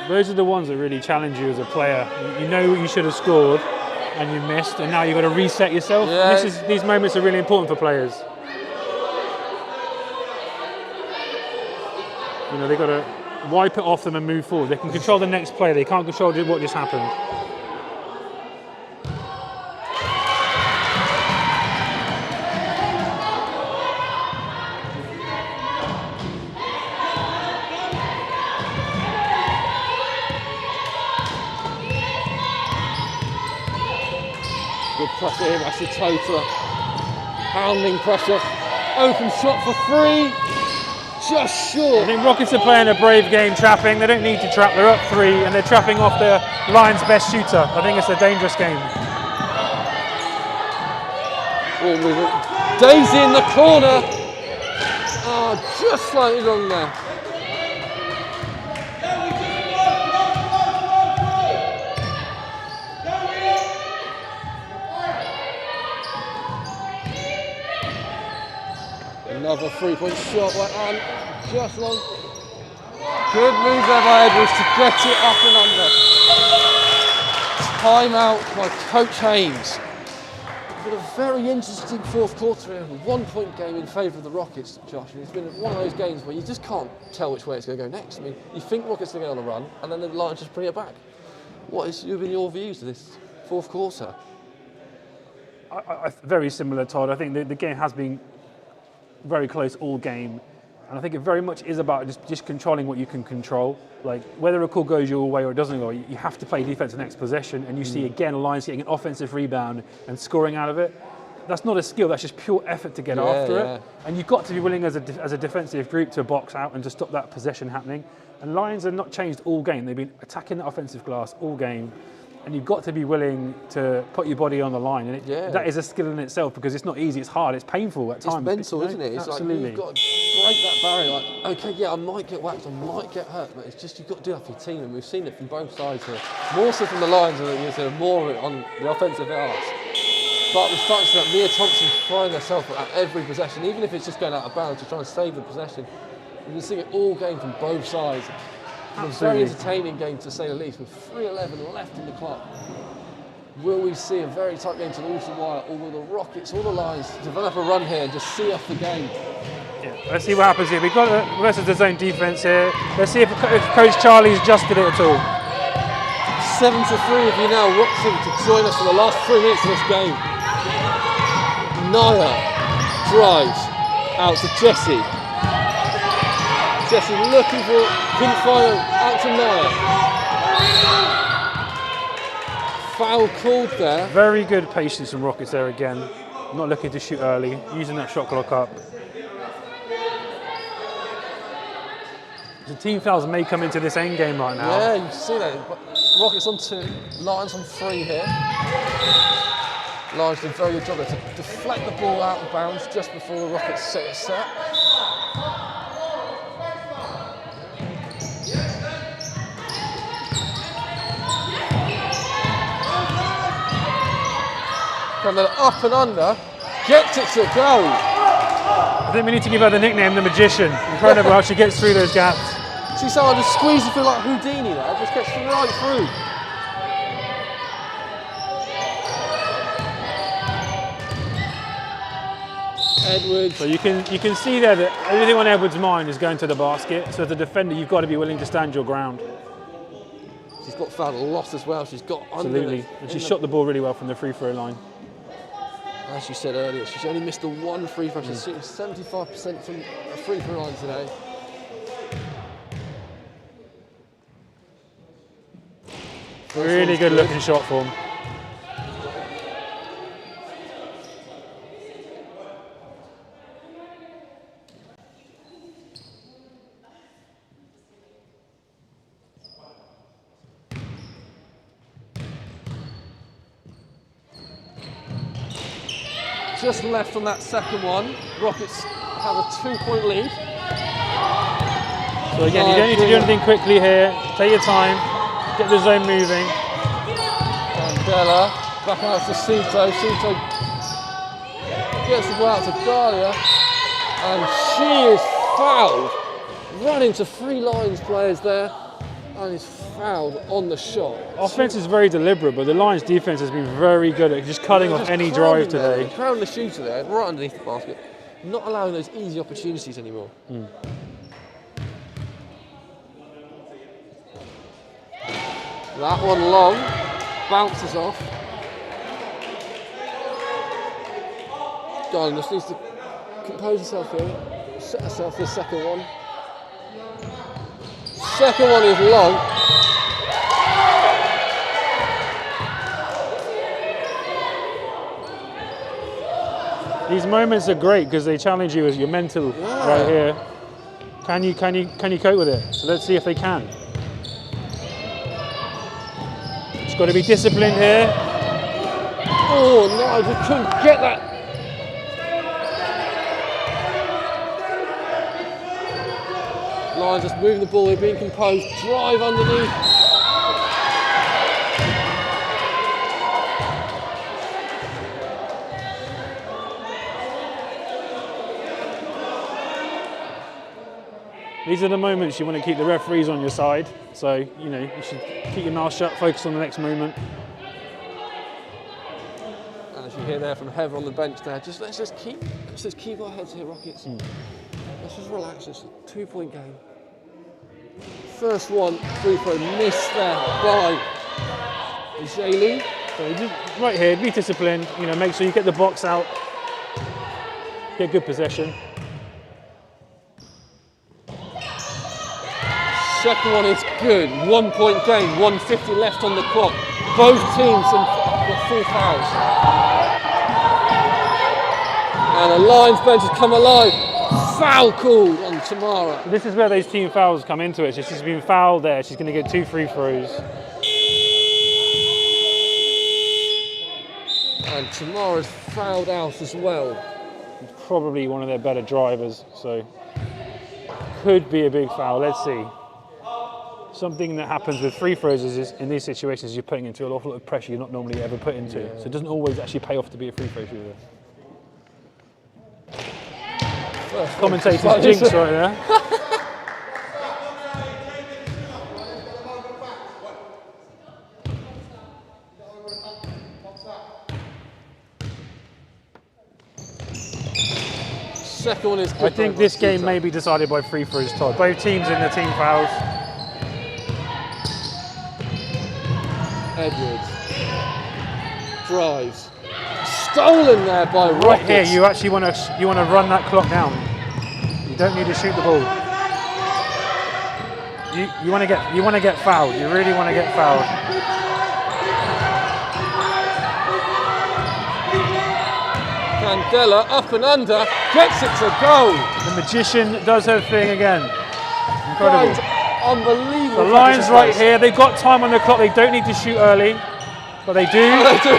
Those are the ones that really challenge you as a player. You know what you should have scored and you missed, and now you've got to reset yourself. Yeah. These moments are really important for players. They've got to wipe it off them and move forward. They can control the next play. They can't control what just happened. pressure here by Satya. Pounding pressure. Open shot for 3. Just short. I think Rockets are playing a brave game trapping. They don't need to trap. They're up 3 and they're trapping off the Lions' best shooter. I think it's a dangerous game. Daisy in the corner. Oh, just slightly wrong there. Another 3-point shot by Anne, just long. Good move there by Edwards to get it up and under. Timeout by Coach Haynes. Been a very interesting fourth quarter here. 1-point game in favour of the Rockets, Josh. And it's been one of those games where you just can't tell which way it's going to go next. I mean, you think Rockets are going to go on a run, and then the Lions just bring it back. What has been your views of this fourth quarter? Very similar, Todd. I think the game has been very close all game, and I think it very much is about just controlling what you can control. Like whether a call goes your way or it doesn't go, you have to play defense the next possession, and you see again Lions getting an offensive rebound and scoring out of it. That's not a skill, that's just pure effort to get after it, and you've got to be willing as a defensive group to box out and to stop that possession happening. And Lions have not changed all game. They've been attacking the offensive glass all game, and you've got to be willing to put your body on the line. And that is a skill in itself, because it's not easy, it's hard, it's painful at times. It's mental, isn't it? It's absolutely. Like you've got to break that barrier. Like, okay, yeah, I might get whacked, I might get hurt, but it's just you've got to do that for your team, and we've seen it from both sides here. More so from the Lions, and more on the offensive arts. But we're starting to see that Mia Thompson throwing herself at every possession, even if it's just going out of bounds to try and save the possession. We've been seeing it all game from both sides. A very entertaining game, to say the least, with 3:11 left in the clock. Will we see a very tight game to the ultimate wire, or will the Rockets or the Lions develop a run here and just see off the game? Yeah, let's see what happens here. We've got the rest of the zone defense here. Let's see if Coach Charlie's adjusted it at all. 7-3 of you now watching to join us for the last 3 minutes of this game. Naya drives out to Jesse. Jesse looking for, couldn't find him, out to Naya. Foul called there. Very good patience from Rockets there again. Not looking to shoot early, using that shot clock up. The team fouls may come into this end game right now. Yeah, you see that. Rockets on 2, Lions on 3 here. Lions did a very good job there to deflect the ball out of bounds just before the Rockets set it set. From the up and under, gets it to go. I think we need to give her the nickname the Magician. Incredible how she gets through those gaps. See someone just squeezing through like Houdini there, just gets right through. Edwards. So you can see there that everything on Edwards' mind is going to the basket. So as a defender, you've got to be willing to stand your ground. She's got fouled a lot as well. She's got absolutely, and she shot the ball really well from the free throw line. As you said earlier, she's only missed the 1 free throw. She's shooting 75% from a free throw line today. Really good looking shot form. Just left on that second one. Rockets have a 2-point lead. So again, you don't need to do anything quickly here. Take your time, get the zone moving. Mandela, back out to Suto. Suto gets the ball out to Dahlia, and she is fouled. Running to 3 Lions players there, and is fouled on the shot. Offense is very deliberate, but the Lions defense has been very good at just cutting off any drive today. Crowding the shooter there, right underneath the basket, not allowing those easy opportunities anymore. That one long, bounces off. Darling just needs to compose herself here, set herself for the second one. Second one is long. These moments are great because they challenge you as your mental right here. Can you cope with it? So let's see if they can. It's got to be disciplined here. Oh no, I just couldn't get that. Lions just moving the ball, they're being composed, drive underneath. These are the moments you want to keep the referees on your side. So, you know, you should keep your mouth shut, focus on the next moment. And as you hear there from Heather on the bench there, let's just keep our heads here, Rockets. Let's just relax, it's a 2-point game. First one, free throw missed there by Jaylee. So just right here, be disciplined, you know, make sure you get the box out, get good possession. Second one is good, 1-point game, 1:50 left on the clock. Both teams got 4 fouls. And the Lions bench has come alive. Foul called on Tamara. This is where those team fouls come into it. So she's been fouled there, she's going to get 2 free throws. And Tamara's fouled out as well. Probably one of their better drivers, so could be a big foul, let's see. Something that happens with free throws is in these situations you're putting into an awful lot of pressure you're not normally ever put into. So it doesn't always actually pay off to be a free throw shooter. Commentator's jinx right there. Second one is good. I think this game may be decided by free throws, Todd. Both teams in the team fouls. Edwards drives, stolen there by Rockets. Right here, you actually want to run that clock down. You don't need to shoot the ball. You want to get fouled. You really want to get fouled. Candela up and under, gets it to go. The magician does her thing again. Incredible. Unbelievable. The Lions right here, they've got time on the clock, they don't need to shoot early, but they do. Oh, they do.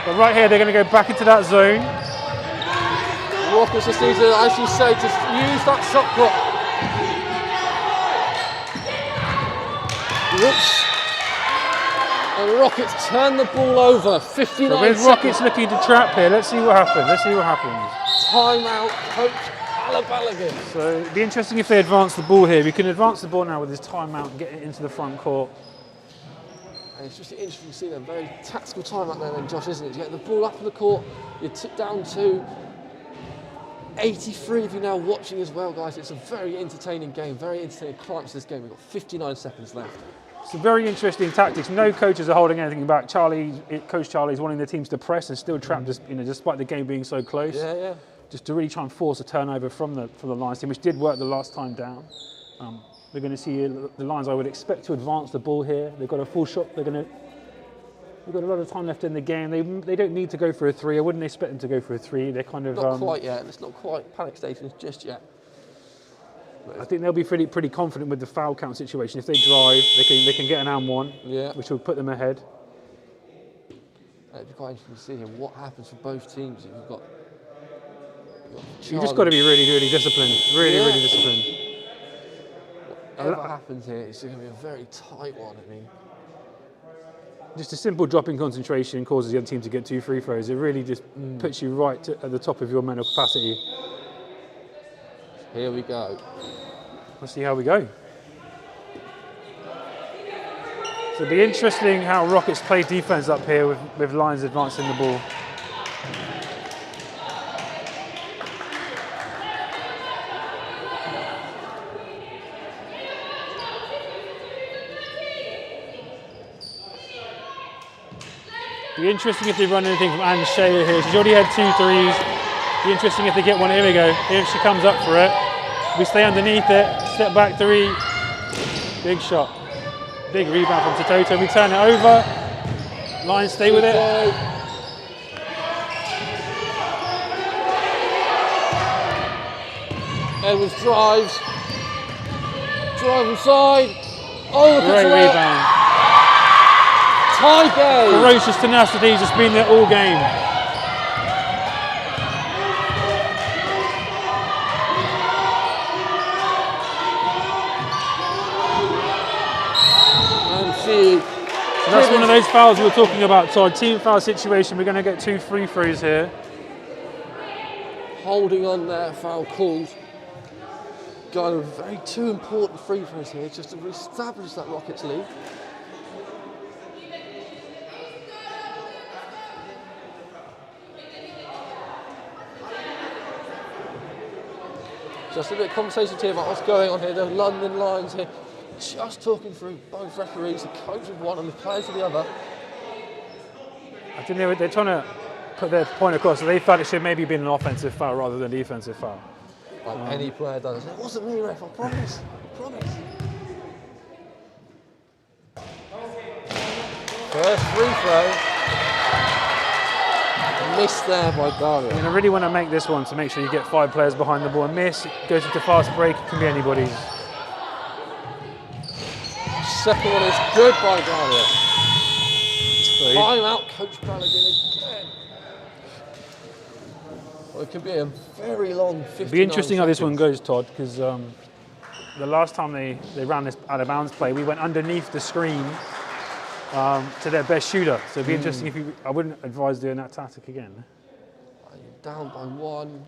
But right here, they're going to go back into that zone. Rockets just need to, as you say, just use that shot clock. Whoops. And Rockets turn the ball over, 59 So with seconds. Rockets looking to trap here, let's see what happens, Timeout, Coach Alabalagan. So it'd be interesting if they advance the ball here. We can advance the ball now with this timeout and get it into the front court. And it's just interesting to see them. Very tactical timeout there then, Josh, isn't it? You get the ball up in the court, you tip down to 83 of you now watching as well, guys. It's a very entertaining game, very entertaining climax to this game. We've got 59 seconds left. Some very interesting tactics. No coaches are holding anything back. Coach Charlie's wanting the teams to press and still trap, despite the game being so close. Yeah. Just to really try and force a turnover from the Lions team, which did work the last time down. We're going to see the Lions, I would expect, to advance the ball here. They've got a full shot. They've got a lot of time left in the game. They don't need to go for a 3. I wouldn't expect them to go for a 3. They're kind of not quite yet. It's not quite panic stations just yet. I think they'll be pretty confident with the foul count situation. If they drive, they can get an and 1, which will put them ahead. It'd be quite interesting to see here what happens for both teams. You've got you just got to be really disciplined. Really disciplined. Whatever happens here, it's going to be a very tight one. I mean, just a simple drop in concentration causes the other team to get 2 free throws. It really just puts you right at the top of your mental capacity. Here we go. Let's see how we go. So it'll be interesting how Rockets play defense up here with Lions advancing the ball. Be interesting if they run anything from Anne Shea here. She's already had 2 threes. Be interesting if they get one. Here we go. Here she comes up for it. We stay underneath it. Step back 3. Big shot. Big rebound from Tototo. We turn it over. Lions stay with it. Edwards drives. Drive inside. Oh, look Great rebound. Tie game. Ferocious tenacity, just been there all game. And she. So that's one of those fouls we were talking about, Todd. Team foul situation. We're going to get 2 free throws here. Holding on there, foul called. Got a very 2 important free throws here just to establish that Rockets lead. Just a bit of conversation here about what's going on here. The London Lions here just talking through both referees, the coach of one and the players of the other. I think they're trying to put their point across. So they felt it should maybe been an offensive foul rather than a defensive foul. Like any player does. It wasn't me, ref, I promise. I promise. First free throw. Missed there by Gandhi. I mean, I really want to make this one to make sure you get 5 players behind the ball and miss. It goes into fast break, it can be anybody's. Second one is good by Gandhi. Timeout, Coach Balogun again. Well, it could be a very long 50. It'll be interesting how this one goes, Todd, because the last time they ran this out of bounds play, we went underneath the screen to their best shooter. So it'd be interesting if I wouldn't advise doing that tactic again. You're down by 1.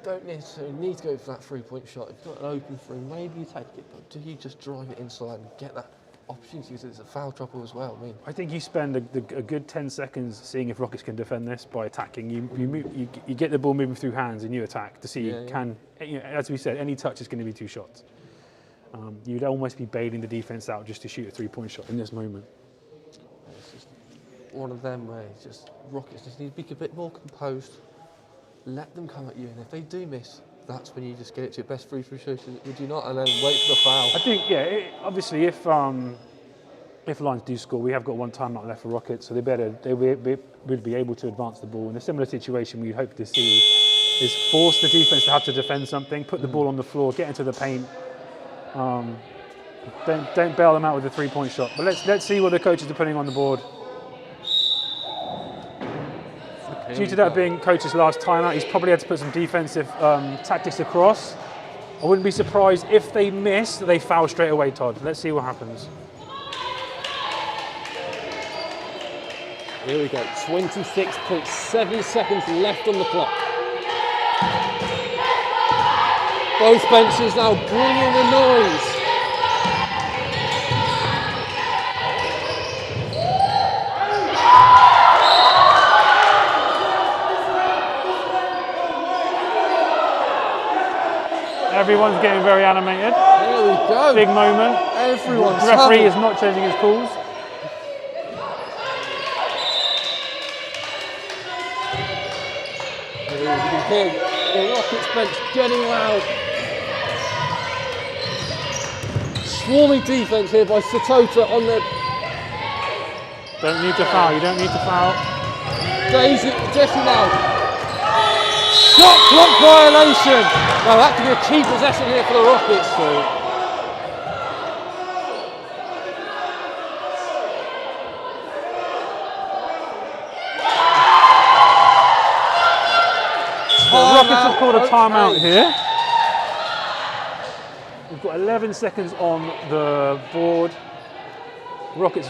Don't necessarily need to go for that 3-point shot. If you've got an open three, maybe you take it, but do you just drive it inside and get that opportunity? Because it's a foul trouble as well. I think you spend a good 10 seconds seeing if Rockets can defend this by attacking. You get the ball moving through hands and you attack to see can. You know, as we said, any touch is going to be 2 shots. You'd almost be bailing the defense out just to shoot a 3-point shot in this moment. It's just one of them where it's just Rockets just need to be a bit more composed. Let them come at you, and if they do miss, that's when you just get it to your best free throw shooter, would you not? And then wait for the foul. I think, obviously, if Lions do score, we have got 1 timeout left for Rockets, so they would be able to advance the ball. In a similar situation, we'd hope to see is force the defense to have to defend something, put the ball on the floor, get into the paint. Don't bail them out with a 3-point shot. But let's see what the coaches are putting on the board. Due to that being coach's last timeout, he's probably had to put some defensive tactics across. I wouldn't be surprised if they miss, they foul straight away, Todd. Let's see what happens. Here we go, 26.7 seconds left on the clock. Both benches now bringing the noise. Everyone's getting very animated. There we go. Big moment. Everyone's The referee happy. is not changing his calls. You can hear the Rockets bench getting loud. Swarming defense here by Satya on the Don't need to foul. You don't need to foul. Jesse now. Shot clock violation. Now that could be a key possession here for the Rockets. The Rockets have called a timeout here. We've got 11 seconds on the board. Rockets.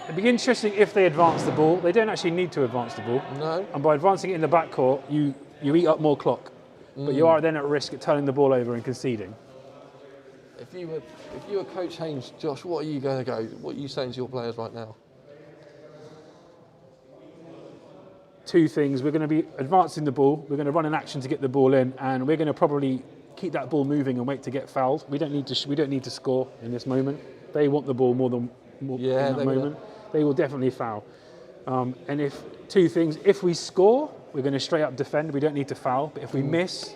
It'd be interesting if they advance the ball. They don't actually need to advance the ball. No. And by advancing it in the backcourt, you eat up more clock. But you are then at risk of turning the ball over and conceding. If you were Coach Haynes, Josh, what are you going to go? What are you saying to your players right now? 2 things. We're going to be advancing the ball. We're going to run an action to get the ball in, and we're going to probably keep that ball moving and wait to get fouled. We don't need to score in this moment. They want the ball more in that moment. They will definitely foul. And if 2 things, if we score, we're going to straight up defend. We don't need to foul. But if we miss,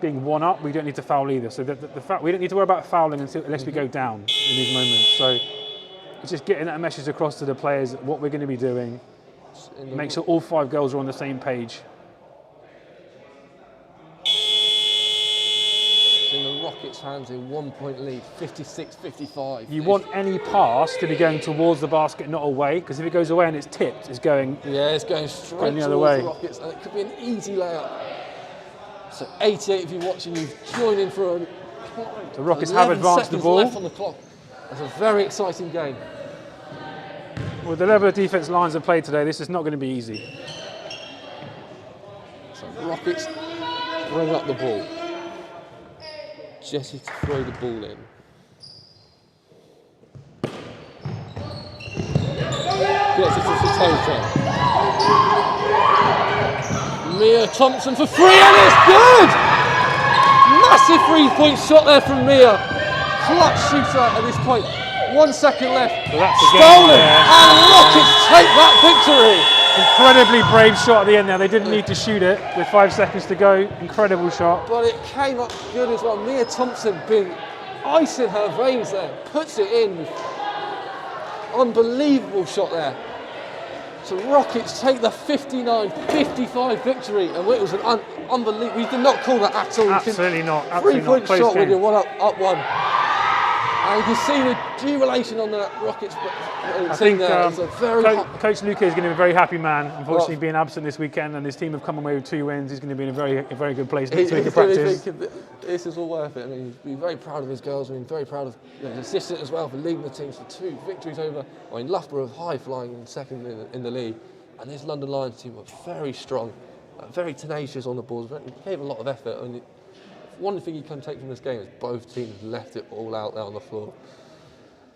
being 1 up, we don't need to foul either. So we don't need to worry about fouling unless we go down in these moments. So it's just getting that message across to the players what we're going to be doing. Make sure all 5 girls are on the same page. Rockets fans in 1 point lead, 56-55. You want any pass to be going towards the basket, not away, because if it goes away and it's tipped, it's going. Yeah, it's going straight Going the towards other way. the Rockets, and it could be an easy layup. So 88 of you watching, you've joined in for a. The Rockets have advanced the ball. Left on the clock. That's a very exciting game. With the level of defense Lions have played today, this is not going to be easy. So Rockets bring up the ball. Jesse to throw the ball in. Gets it to Satya. Mia Thompson for three, and it's good! Massive three-point shot there from Mia. Clutch shooter at this point. 1 second left. So that's stolen, and Rockets take that victory. Incredibly brave shot at the end there. They didn't need to shoot it with 5 seconds to go. Incredible shot. But it came up good as well. Mia Thompson being ice in her veins there. Puts it in. Unbelievable shot there. So Rockets take the 59-55 victory, and it was an unbelievable. We did not call that at all. Absolutely not. Absolutely not. Three-point Close shot when game. you're up one. And you can see the jubilation on the Rockets team there. It's a very Coach Luca is going to be a very happy man. Unfortunately, being absent this weekend, and his team have come away with 2 wins. He's going to be in a very good place next week to practice. This is all worth it. I mean, he's been very proud of his girls. I mean, very proud of his assistant as well for leading the teams to 2 victories over. I mean, Loughborough high flying in second in the league, and this London Lions team were very strong, very tenacious on the balls. Gave a lot of effort. I mean, one thing you can take from this game is both teams left it all out there on the floor.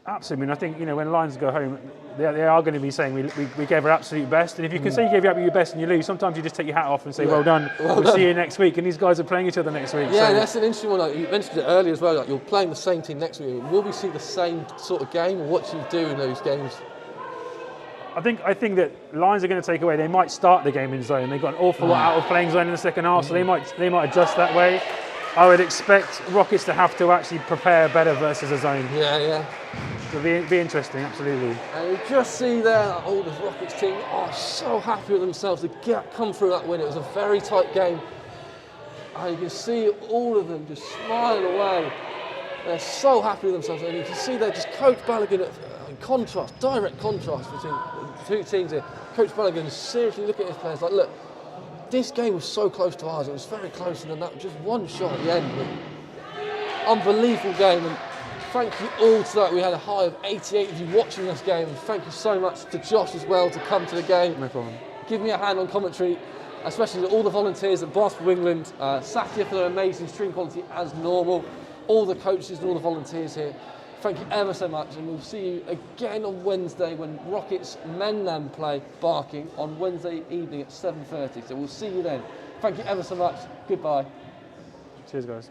Absolutely. I mean, I think, when Lions go home, they are going to be saying we gave our absolute best. And if you can say you gave your best and you lose, sometimes you just take your hat off and say, well done, we'll see you next week. And these guys are playing each other next week. Yeah, so. That's an interesting one. Like, you mentioned it earlier as well. Like, you're playing the same team next week. Will we see the same sort of game, or what do you do in those games? I think that Lions are going to take away. They might start the game in zone. They've got an awful lot out of playing zone in the second half, so they might adjust that way. I would expect Rockets to have to actually prepare better versus a zone. Yeah. It'll be interesting, absolutely. And you just see there that all the Rockets team are so happy with themselves to come through that win. It was a very tight game. And you can see all of them just smiling away. They're so happy with themselves. And you can see there just Coach Balogun in contrast, direct contrast between the 2 teams here. Coach Balogun is seriously looking at his players like, look, this game was so close to ours. It was very close, and then that just one shot at the end. Unbelievable game, and thank you all to that. We had a high of 88 of you watching this game, and thank you so much to Josh as well to come to the game. No problem. Give me a hand on commentary, especially to all the volunteers at Basketball England, Satya for their amazing stream quality as normal, all the coaches and all the volunteers here. Thank you ever so much, and we'll see you again on Wednesday when Rockets men then play Barking on Wednesday evening at 7:30. So we'll see you then. Thank you ever so much. Goodbye. Cheers, guys.